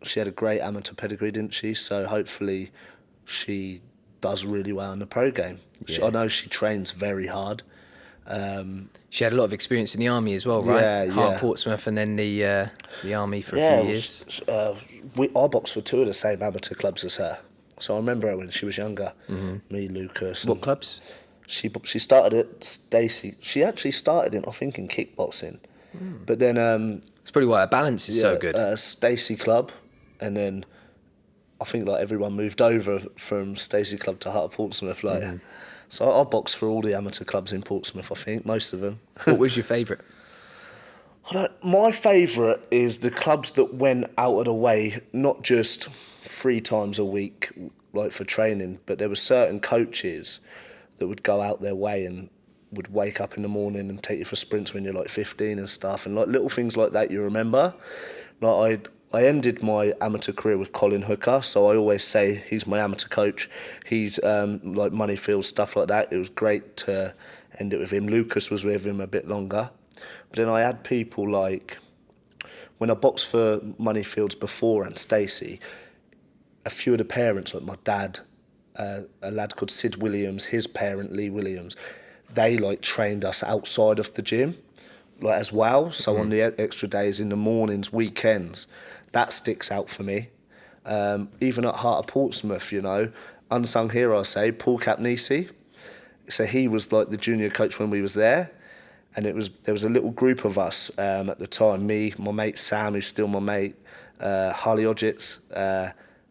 She had a great amateur pedigree, didn't she? So hopefully she does really well in the pro game. Yeah. I know she trains very hard. She had a lot of experience in the army as well, right? Yeah. Portsmouth, and then the army for a few years. I boxed for 2 of the same amateur clubs as her. So I remember her when she was younger. Me, Lucas. What clubs? She started at Stacey. She actually started in kickboxing, but then That's probably why her balance is so good. Stacey Club, and then I think like everyone moved over from Stacey Club to Heart of Portsmouth. Like, so I boxed for all the amateur clubs in Portsmouth. I think most of them. What was your favourite? My favourite is the clubs that went out of the way, not just 3 times a week, like for training, but there were certain coaches that would go out their way and would wake up in the morning and take you for sprints when you're like 15 and stuff, and like little things like that you remember. Like I ended my amateur career with Colin Hooker, so I always say he's my amateur coach. He's like Moneyfield, stuff like that. It was great to end it with him. Lucas was with him a bit longer. But then I had people like, when I boxed for Moneyfields before and Stacey, a few of the parents, like my dad, a lad called Sid Williams, his parent Lee Williams, they like trained us outside of the gym, like as well. So on the extra days, in the mornings, weekends, that sticks out for me. Even at Heart of Portsmouth, you know, unsung hero, I say, Paul Capnisi. So he was like the junior coach when we was there. And there was a little group of us at the time, me, my mate Sam, who's still my mate, Harley Odgets,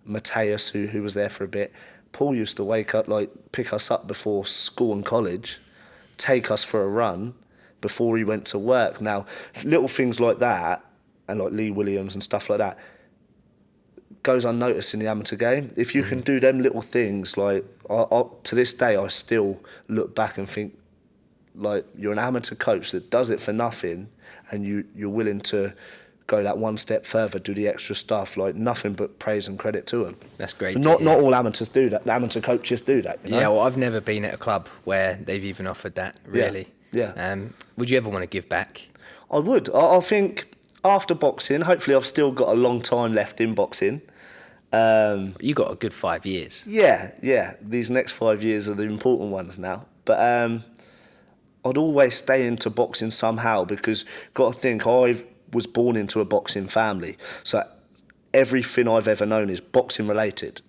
Mateus, who was there for a bit. Paul used to wake up, like pick us up before school and college, take us for a run before he went to work. Now, little things like that, and like Lee Williams and stuff like that, goes unnoticed in the amateur game. If you can do them little things, like to this day, I still look back and think, like, you're an amateur coach that does it for nothing, and you're willing to go that one step further, do the extra stuff. Like, nothing but praise and credit to them. That's great. Not all amateurs do that. The amateur coaches do that. You know? Yeah, well, I've never been at a club where they've even offered that, really. Yeah. Would you ever want to give back? I would. I think after boxing, hopefully I've still got a long time left in boxing. You got a good 5 years. Yeah. These next 5 years are the important ones now. But I'd always stay into boxing somehow, because got to think, I was born into a boxing family, so everything I've ever known is boxing related,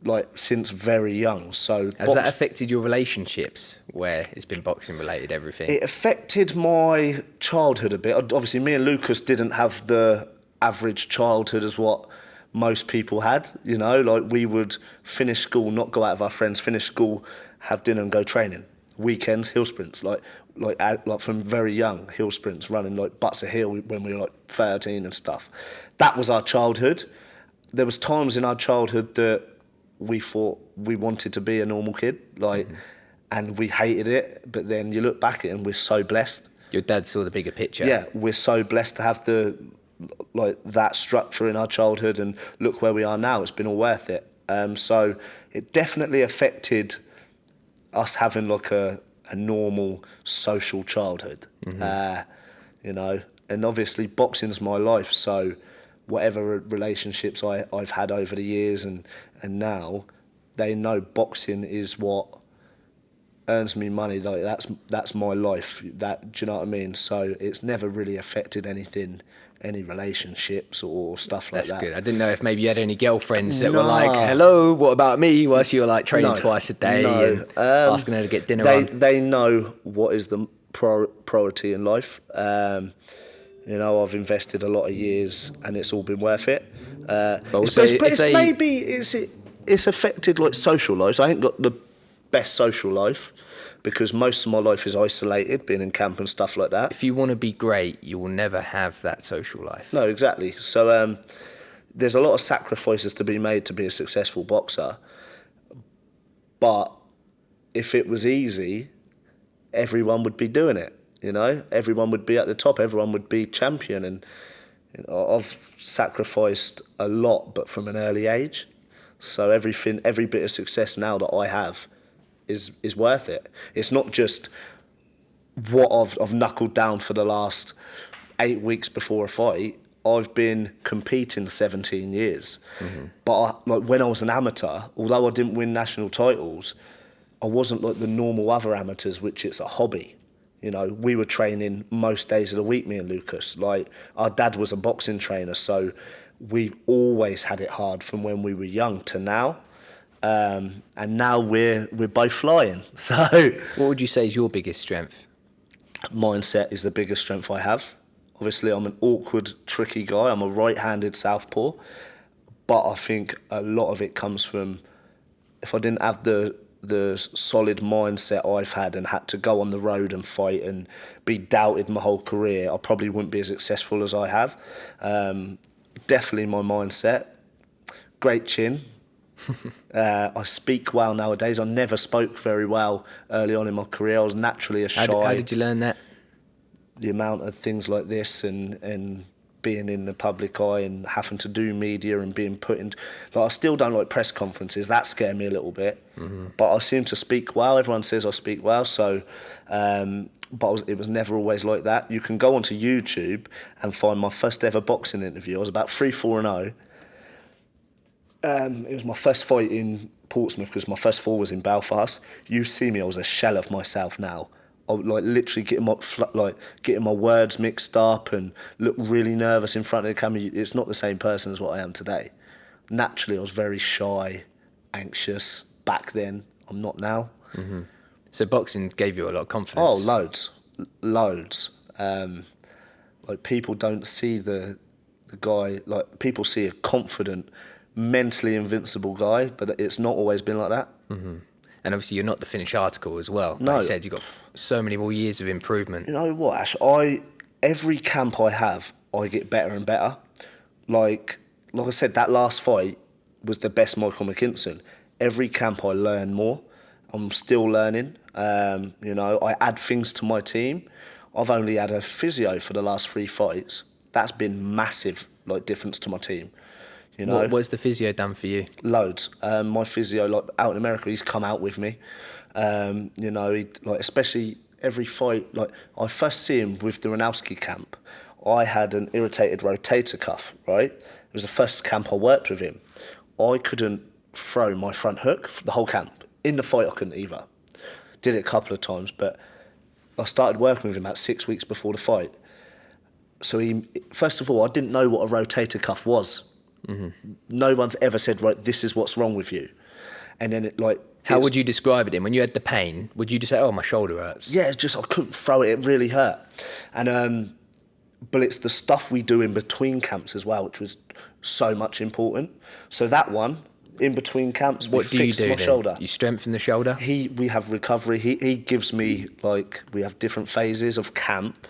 like since very young. So has that affected your relationships, where it's been boxing related, everything? It affected my childhood a bit. Obviously, me and Lucas didn't have the average childhood as what most people had, you know, like we would finish school, not go out with our friends, finish school, have dinner and go training. Weekends, hill sprints, like from very young, hill sprints, running like butts of hill when we were like 13 and stuff. That was our childhood. there was times in our childhood that we thought we wanted to be a normal kid, like, and we hated it. But then you look back at it and we're so blessed. Your dad saw the bigger picture. Yeah, we're so blessed to have that structure in our childhood, and look where we are now. It's been all worth it. So it definitely affected us having like a normal social childhood, you know. And obviously boxing's my life, so whatever relationships I've had over the years and now, they know boxing is what earns me money. Like that's my life. Do you know what I mean? So it's never really affected any relationships or stuff like that. That's good. I didn't know if maybe you had any girlfriends that were like, hello, what about me? Whilst you were like training twice a day and asking her to get dinner on. They know what is the priority in life. You know, I've invested a lot of years and it's all been worth it. But also, it's affected like social lives. I ain't got the best social life because most of my life is isolated, being in camp and stuff like that. If you want to be great, you will never have that social life. No, exactly. So there's a lot of sacrifices to be made to be a successful boxer. But if it was easy, everyone would be doing it. You know, everyone would be at the top. Everyone would be champion. And you know, I've sacrificed a lot, but from an early age. So every bit of success now that I have is worth it. It's not just what I've knuckled down for the last 8 weeks before a fight. I've been competing 17 years. But like when I was an amateur, although I didn't win national titles, I wasn't like the normal other amateurs, which it's a hobby. You know, we were training most days of the week, me and Lucas. Like, our dad was a boxing trainer, so we've always had it hard from when we were young to now. And now we're both flying. So, what would you say is your biggest strength? Mindset is the biggest strength I have. Obviously, I'm an awkward, tricky guy. I'm a right-handed southpaw. But I think a lot of it comes from, if I didn't have the solid mindset I've had and had to go on the road and fight and be doubted my whole career, I probably wouldn't be as successful as I have. Definitely my mindset. Great chin. I speak well nowadays. I never spoke very well early on in my career. I was naturally a shy. How did you learn that? The amount of things like this and being in the public eye and having to do media and being put in... Like, I still don't like press conferences. That scare me a little bit. But I seem to speak well. Everyone says I speak well. So, but it was never always like that. You can go onto YouTube and find my first ever boxing interview. I was about 3-4-0. It was my first fight in Portsmouth because my first fall was in Belfast. You see me, I was a shell of myself now. I would like literally getting my words mixed up and look really nervous in front of the camera. It's not the same person as what I am today. Naturally, I was very shy, anxious back then. I'm not now. So boxing gave you a lot of confidence. Oh, loads. Like, people don't see the guy. Like, people see a confident, mentally invincible guy, but it's not always been like that. And obviously you're not the finished article as well. No. Like you said, you've got so many more years of improvement. You know what, Ash? Every camp I have, I get better and better. Like I said, that last fight was the best Mikey Mckinson. Every camp I learn more. I'm still learning. You know, I add things to my team. I've only had a physio for the last 3 fights. That's been massive, like, difference to my team. You know, what's the physio done for you? Loads. My physio, like, out in America, he's come out with me. You know, like, especially every fight. Like, I first see him with the Ranowski camp. I had an irritated rotator cuff, right? It was the first camp I worked with him. I couldn't throw my front hook for the whole camp. In the fight, I couldn't either. Did it a couple of times, but I started working with him about 6 weeks before the fight. So first of all, I didn't know what a rotator cuff was. No one's ever said, right, this is what's wrong with you. And then how would you describe it then? When you had the pain, would you just say, oh, my shoulder hurts? Yeah, just I couldn't throw it. It really hurt. And but it's the stuff we do in between camps as well, which was so much important. So that one, in between camps, we fixed my shoulder. You strengthen the shoulder? We have recovery. He gives me, like, we have different phases of camp,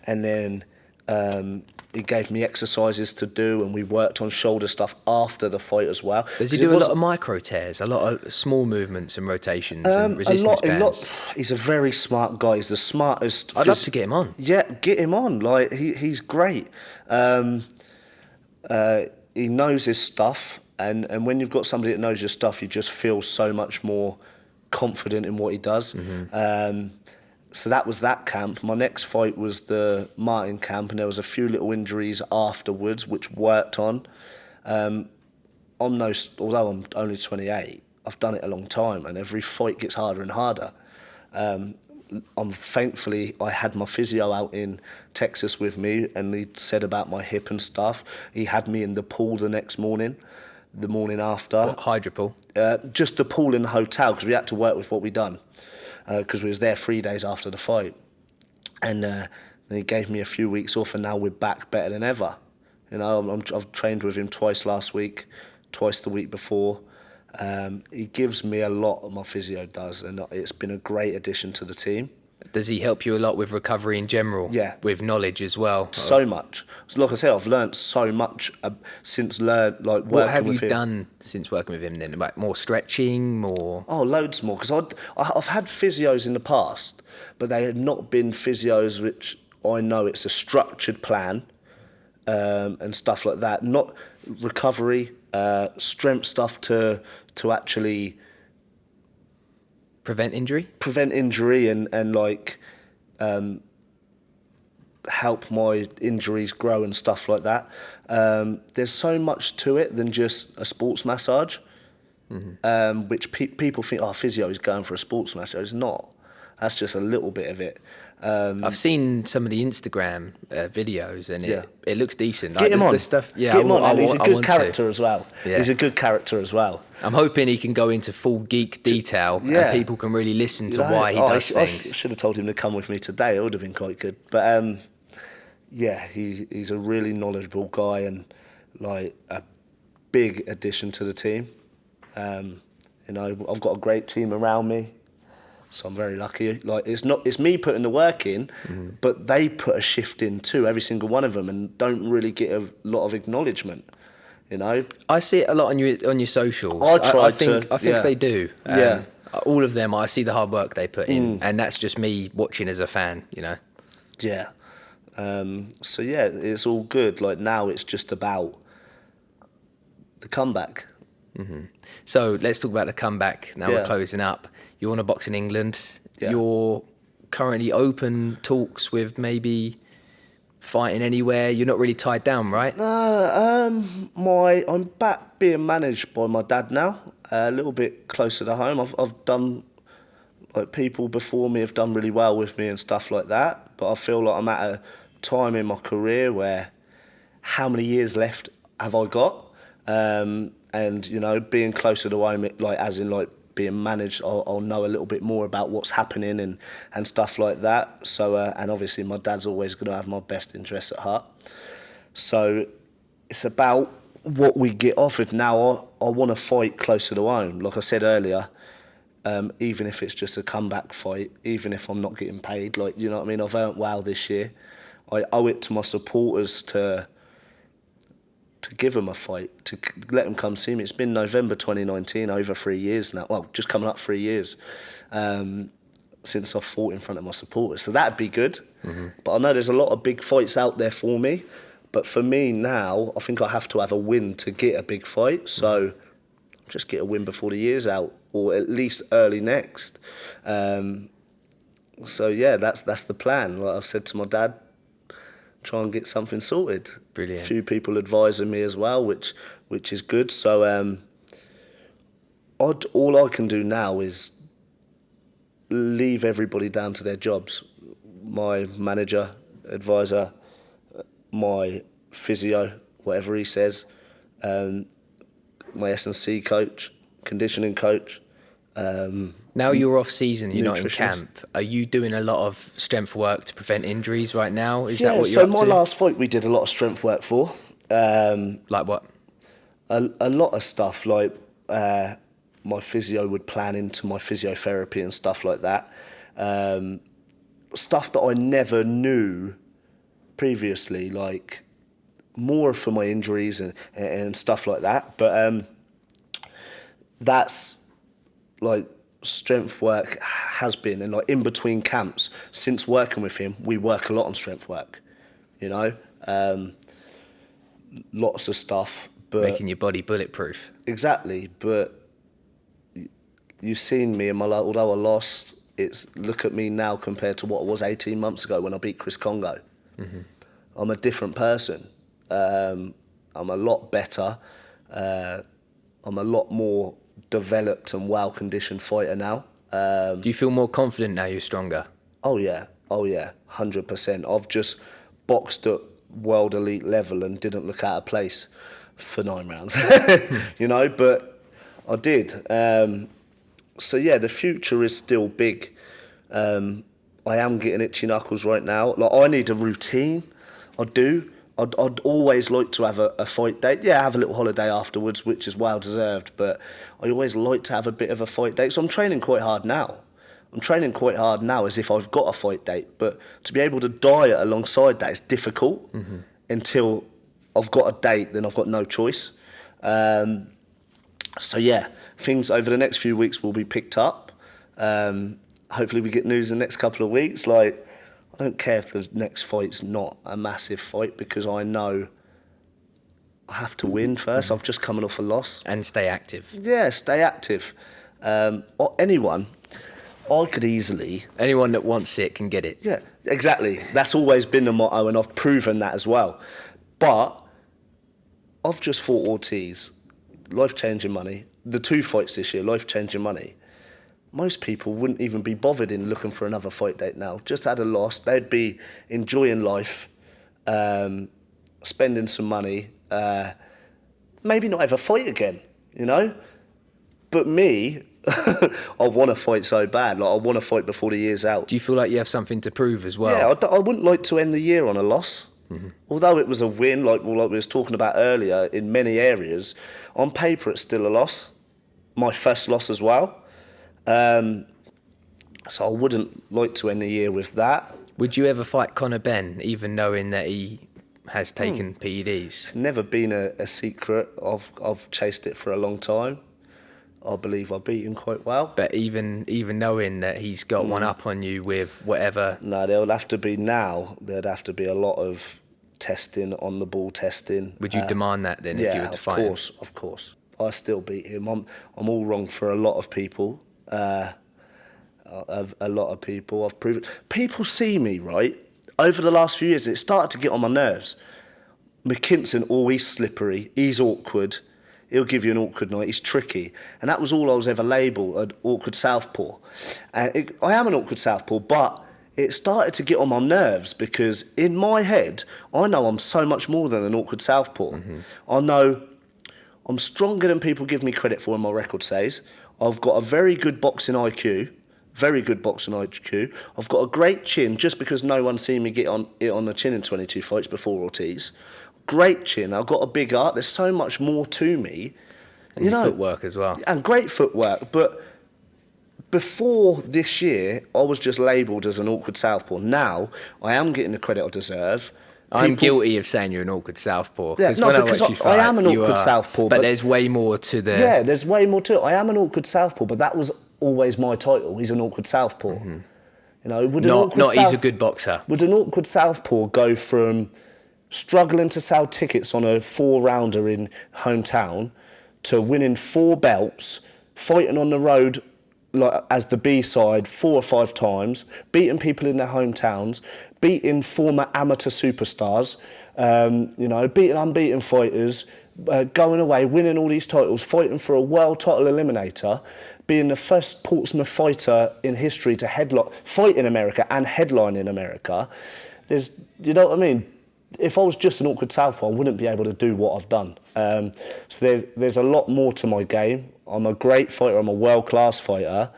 and then He gave me exercises to do, and we worked on shoulder stuff after the fight as well. Does he do a lot of micro tears, a lot of small movements and rotations and resistance bands? He's a very smart guy. He's the smartest. I'd love to get him on. Yeah, get him on. Like he's great. He knows his stuff, and when you've got somebody that knows your stuff, you just feel so much more confident in what he does. So that was that camp. My next fight was the Martin camp, and there was a few little injuries afterwards, which worked on. Although I'm only 28, I've done it a long time, and every fight gets harder and harder. Thankfully, I had my physio out in Texas with me, and he said about my hip and stuff. He had me in the pool the next morning, the morning after. What, hydro pool? Just the pool in the hotel, because we had to work with what we done. Because we was there 3 days after the fight, and he gave me a few weeks off, and now we're back better than ever. You know, I've trained with him twice last week, twice the week before. He gives me a lot, my physio does, and it's been a great addition to the team. Does he help you a lot with recovery in general? Yeah. With knowledge as well? So much. Like I said, I've learnt so much since working with him. What have you done since working with him then? Like more stretching, more? Oh, loads more. Because I've had physios in the past, but they had not been physios which I know it's a structured plan and stuff like that. Not recovery, strength stuff to actually prevent injury and like help my injuries grow and stuff like that. There's so much to it than just a sports massage, which people think, oh, physio is going for a sports massage. It's not. That's just a little bit of it. I've seen some of the Instagram videos, and it looks decent. Get him on. Stuff, yeah, get him on. He's a good character as well. Yeah. He's a good character as well. I'm hoping he can go into full geek detail, and people can really listen to why he does things. I should have told him to come with me today. It would have been quite good. But he's a really knowledgeable guy, and like a big addition to the team. You know, I've got a great team around me. So I'm very lucky. Like it's me putting the work in, but they put a shift in too, every single one of them, and don't really get a lot of acknowledgement. You know, I see it a lot on your socials. I think they do. All of them. I see the hard work they put in, and that's just me watching as a fan. You know. Yeah. So yeah, it's all good. Like now, it's just about the comeback. So let's talk about the comeback. Now we're closing up. You want to box in England. Yeah. You're currently open talks with maybe fighting anywhere. You're not really tied down, right? No, I'm back being managed by my dad now. A little bit closer to home. I've done, like, people before me have done really well with me and stuff like that. But I feel like I'm at a time in my career where, how many years left have I got? And you know, being closer to home, like as in like being managed, I'll know a little bit more about what's happening and stuff like that. So and obviously my dad's always going to have my best interests at heart. So it's about what we get offered now. I want to fight closer to home. Like I said earlier, even if it's just a comeback fight, even if I'm not getting paid, like, you know what I mean? I've earned well this year. I owe it to my supporters to give them a fight, to let them come see me. It's been November 2019, over 3 years now. Well, just coming up 3 years since I've fought in front of my supporters. So that'd be good. But I know there's a lot of big fights out there for me. But for me now, I think I have to have a win to get a big fight. So just get a win before the year's out, or at least early next. So yeah, that's the plan. Like I've said to my dad, try and get something sorted. Brilliant. A few people advising me as well, which is good. So all I can do now is leave everybody down to their jobs. My manager, advisor, my physio, whatever he says, my S&C coach, conditioning coach. Now you're off season, you're not in nutritionist. camp. Are you doing a lot of strength work to prevent injuries right now? Is that what so you're up my to? last fight we did a lot of strength work for. Like what? A lot of stuff, like my physio would plan into my physiotherapy and stuff like that. Stuff that I never knew previously, like more for my injuries and stuff like that. But that's like strength work has been, and like in between camps, since working with him, we work a lot on strength work, you know, lots of stuff. But Making your body bulletproof. exactly, but you've seen me in my life, although I lost, it's look at me now compared to what I was 18 months ago when I beat Chris Congo. Mm-hmm. I'm a different person. I'm a lot better. I'm a lot more developed and well-conditioned fighter now. Do you feel more confident now you're stronger? Oh yeah, 100%. I've just boxed at world elite level and didn't look out of place for 9 rounds, you know, but I did. So yeah, the future is still big. I am getting itchy knuckles right now. Like, I need a routine. I do. I'd always like to have a fight date. Yeah, have a little holiday afterwards, which is well deserved, but I always like to have a bit of a fight date. So I'm training quite hard now. As if I've got a fight date, but to be able to diet alongside that is difficult until I've got a date, then I've got no choice. So yeah, things over the next few weeks will be picked up. Hopefully we get news in the next couple of weeks. Like, I don't care if the next fight's not a massive fight, because I know I have to win first. I've just coming off a loss. And stay active. Yeah, stay active. Or anyone, I could easily... Anyone that wants it can get it. Yeah, exactly. That's always been the motto, and I've proven that as well. But I've just fought Ortiz, life-changing money. The 2 fights this year, life-changing money. Most people wouldn't even be bothered in looking for another fight date now. Just had a loss. They'd be enjoying life, spending some money, maybe not ever fight again, you know? But me, I want to fight so bad. Like, I want to fight before the year's out. Do you feel like you have something to prove as well? Yeah, I wouldn't like to end the year on a loss. Mm-hmm. Although it was a win, like we was talking about earlier, in many areas, on paper it's still a loss. My first loss as well. So I wouldn't like to end the year with that. Would you ever fight Conor Benn, even knowing that he has taken PEDs? It's never been a secret. I've chased it for a long time. I believe I beat him quite well. But even knowing that he's got one up on you with whatever... No, there'd have to be a lot of testing, on the ball testing. Would you demand that then, if you were to fight him? Of course. I still beat him. I'm all wrong for a lot of people. A lot of people. I've proven. People see me, right? Over the last few years, it started to get on my nerves. Mckinson, always slippery. He's awkward. He'll give you an awkward night. He's tricky. And that was all I was ever labelled, an awkward southpaw. I am an awkward southpaw, but it started to get on my nerves because in my head, I know I'm so much more than an awkward southpaw. Mm-hmm. I know I'm stronger than people give me credit for, and my record says. I've got a very good boxing IQ. I've got a great chin, just because no one's seen me get on the chin in 22 fights before Ortiz. Great chin. I've got a big art. There's so much more to me. And your footwork as well. And great footwork. But before this year, I was just labelled as an awkward southpaw. Now, I am getting the credit I deserve. I'm guilty of saying you're an awkward southpaw. Yeah, no, because I am an awkward southpaw. But there's way more to the... Yeah, there's way more to it. I am an awkward southpaw, but that was always my title. He's an awkward southpaw. Mm-hmm. You know, he's a good boxer. Would an awkward southpaw go from struggling to sell tickets on a 4-rounder in hometown to winning 4 belts, fighting on the road like as the B-side 4 or 5 times, beating people in their hometowns, beating former amateur superstars, beating unbeaten fighters, going away, winning all these titles, fighting for a world title eliminator, being the first Portsmouth fighter in history to fight in America and headline in America. You know what I mean? If I was just an awkward southpaw, I wouldn't be able to do what I've done. So there's a lot more to my game. I'm a great fighter. I'm a world-class fighter.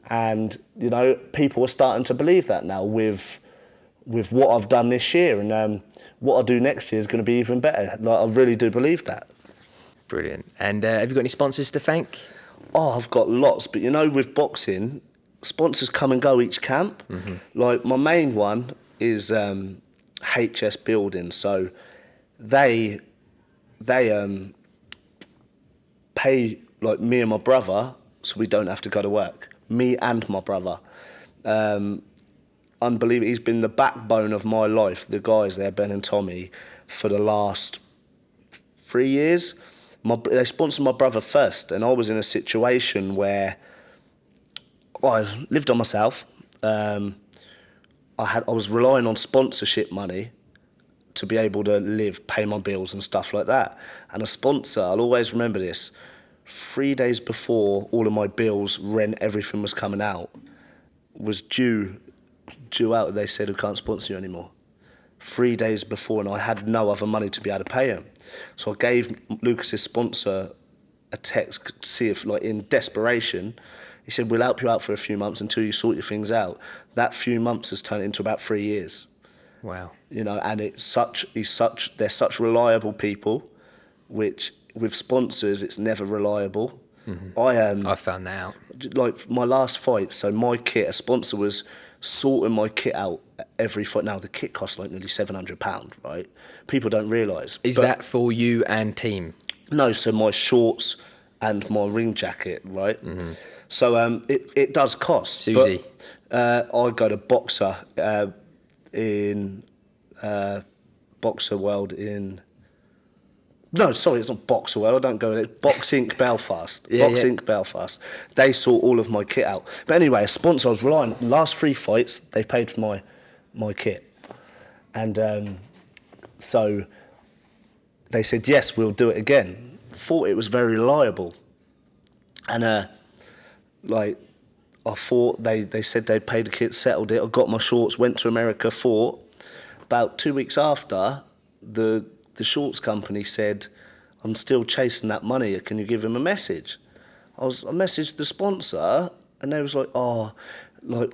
And, you know, people are starting to believe that now with what I've done this year. And what I do next year is going to be even better. Like, I really do believe that. Brilliant. And have you got any sponsors to thank? Oh, I've got lots. But, you know, with boxing, sponsors come and go each camp. Mm-hmm. Like, my main one is HS Building. So they pay like me and my brother, so we don't have to go to work. Me and my brother. Unbelievable. He's been the backbone of my life. The guys there, Ben and Tommy, for the last 3 years. They sponsored my brother first, and I was in a situation where I lived on myself. I was relying on sponsorship money to be able to live, pay my bills and stuff like that. And a sponsor, I'll always remember this, 3 days before all of my bills, rent, everything was coming out, was due out. They said, we can't sponsor you anymore. 3 days before, and I had no other money to be able to pay him. So I gave Lucas's sponsor a text to see if, like, in desperation, he said, we'll help you out for a few months until you sort your things out. That few months has turned into about 3 years. Wow. You know, and they're such reliable people, which with sponsors, it's never reliable. I found that out. Like my last fight, so my kit, a sponsor was sorting my kit out every fight. Now the kit costs like nearly £700, right? People don't realise. Is that for you and team? No, so my shorts and my ring jacket, right? So it does cost. Susie. But, I go to Boxer in Boxer World in... No, sorry, it's not Boxer World. I don't go there. Box Inc. Belfast. Inc. Belfast. They sort all of my kit out. But anyway, a sponsor I was relying on. Last 3 fights, they paid for my kit. And so they said, yes, we'll do it again. Thought it was very reliable. And I thought they said they'd paid the kit, settled it. I got my shorts, went to America, fought. About 2 weeks after, the shorts company said, I'm still chasing that money, can you give him a message? I messaged the sponsor, and they was like,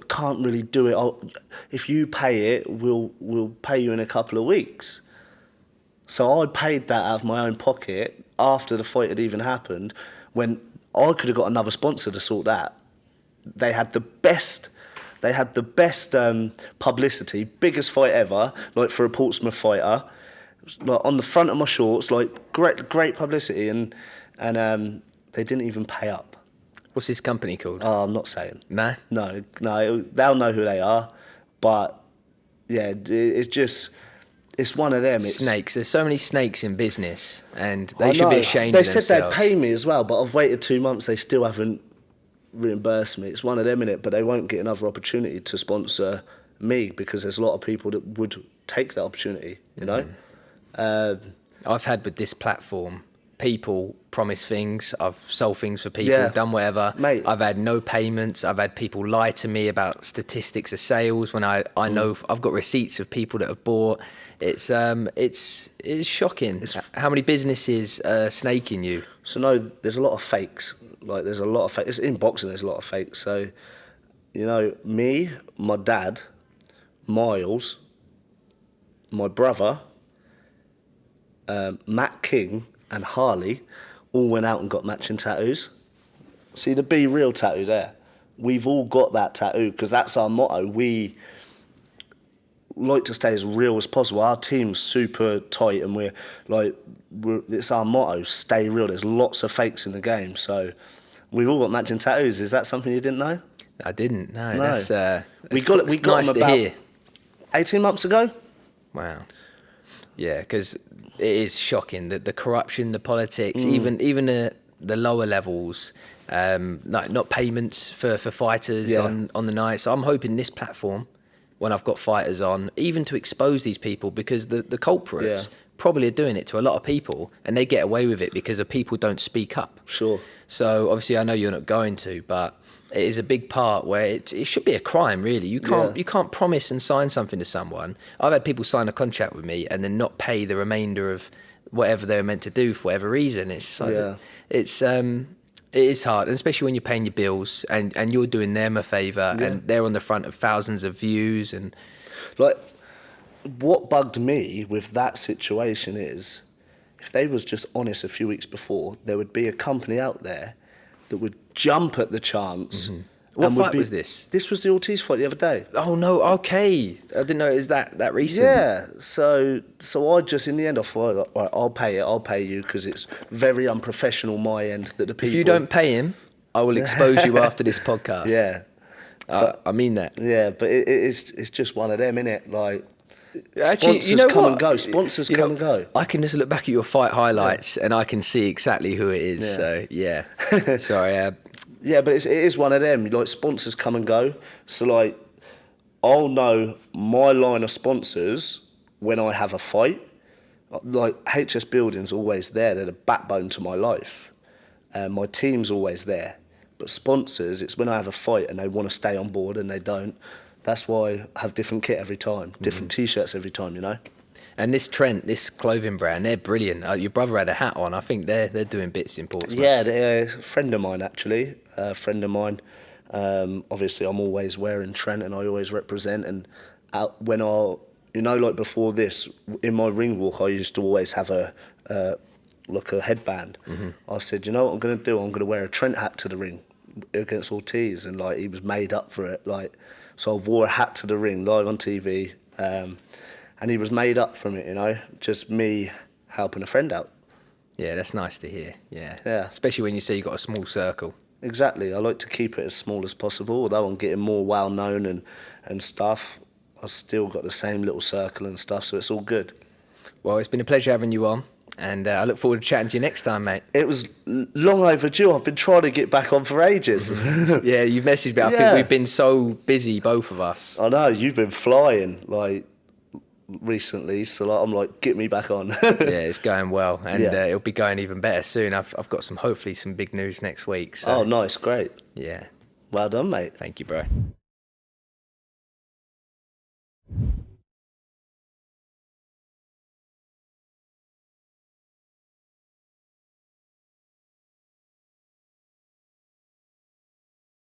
can't really do it. If you pay it, we'll pay you in a couple of weeks. So I paid that out of my own pocket after the fight had even happened, when I could have got another sponsor to sort that. They had the best publicity, biggest fight ever, like for a Portsmouth fighter. Like on the front of my shorts, like great publicity, and they didn't even pay up. What's this company called? Oh, I'm not saying. Nah? No, they'll know who they are, but yeah, it's one of them. It's snakes. There's so many snakes in business, and they should be ashamed of themselves. They said they'd pay me as well, but I've waited 2 months. They still haven't reimbursed me. It's one of them, innit? But they won't get another opportunity to sponsor me because there's a lot of people that would take that opportunity, you know? I've had with this platform, people promise things, I've sold things for people, done whatever. Mate. I've had no payments, I've had people lie to me about statistics of sales when I know I've got receipts of people that have bought. It's shocking how many businesses are snaking you. So no, there's a lot of fakes. Like there's a lot of fakes. It's in boxing, there's a lot of fakes. So, you know, me, my dad, Miles, my brother, Matt King and Harley all went out and got matching tattoos. See the Be Real tattoo there? We've all got that tattoo because that's our motto. We like to stay as real as possible. Our team's super tight and it's our motto, stay real. There's lots of fakes in the game, so we've all got matching tattoos. Is that something you didn't know? I didn't, no. We got nice them to about hear. 18 months ago. Wow. Yeah, because it is shocking that the corruption, the politics, even the lower levels, like not payments for fighters on the night. So I'm hoping this platform, when I've got fighters on, even to expose these people, because the culprits probably are doing it to a lot of people, and they get away with it because of people don't speak up. Sure. So obviously I know you're not going to, but it is a big part where it should be a crime, really. You can't promise and sign something to someone. I've had people sign a contract with me and then not pay the remainder of whatever they were meant to do for whatever reason. It's like, it is hard, and especially when you're paying your bills and you're doing them a favour and they're on the front of thousands of views. And like, what bugged me with that situation is, if they was just honest a few weeks before, there would be a company out there that would jump at the chance What And we'd fight was this? This was the Ortiz fight the other day. Oh no, okay. I didn't know it was that recent. Yeah, so I just, in the end, I thought, right, I'll pay you, because it's very unprofessional my end that the people... If you don't pay him, I will expose you after this podcast. Yeah. I mean that. Yeah, but it's just one of them, innit? Like, Actually, sponsors you know come what? and go. Sponsors come and go. I can just look back at your fight highlights and I can see exactly who it is. Yeah. So, yeah. Sorry. Yeah, but it is one of them. Like, sponsors come and go. So, like, I'll know my line of sponsors when I have a fight. Like, HS Building's always there. They're the backbone to my life. My team's always there. But sponsors, it's when I have a fight and they want to stay on board and they don't. That's why I have different kit every time, different T-shirts every time, you know? And this Trent, this clothing brand, they're brilliant. Your brother had a hat on. I think they're doing bits in Portsmouth. Yeah, they're a friend of mine, actually. A friend of mine. Obviously, I'm always wearing Trent and I always represent. And when like before this, in my ring walk, I used to always have a headband. Mm-hmm. I said, you know what I'm going to do? I'm going to wear a Trent hat to the ring against Ortiz. And, like, he was made up for it. Like, so I wore a hat to the ring live on TV. And he was made up from it, you know, just me helping a friend out. Yeah, that's nice to hear. Yeah. Yeah. Especially when you say you've got a small circle. Exactly. I like to keep it as small as possible. Although I'm getting more well known and stuff, I've still got the same little circle and stuff, so it's all good. Well, it's been a pleasure having you on, and I look forward to chatting to you next time, mate. It was long overdue. I've been trying to get back on for ages. Yeah, you've messaged me. I think we've been so busy, both of us. I know, you've been flying, like, recently, so like, I'm like, get me back on. Yeah, it's going well, and it'll be going even better soon. I've got hopefully some big news next week. So. Oh, nice, great. Yeah. Well done, mate. Thank you, bro.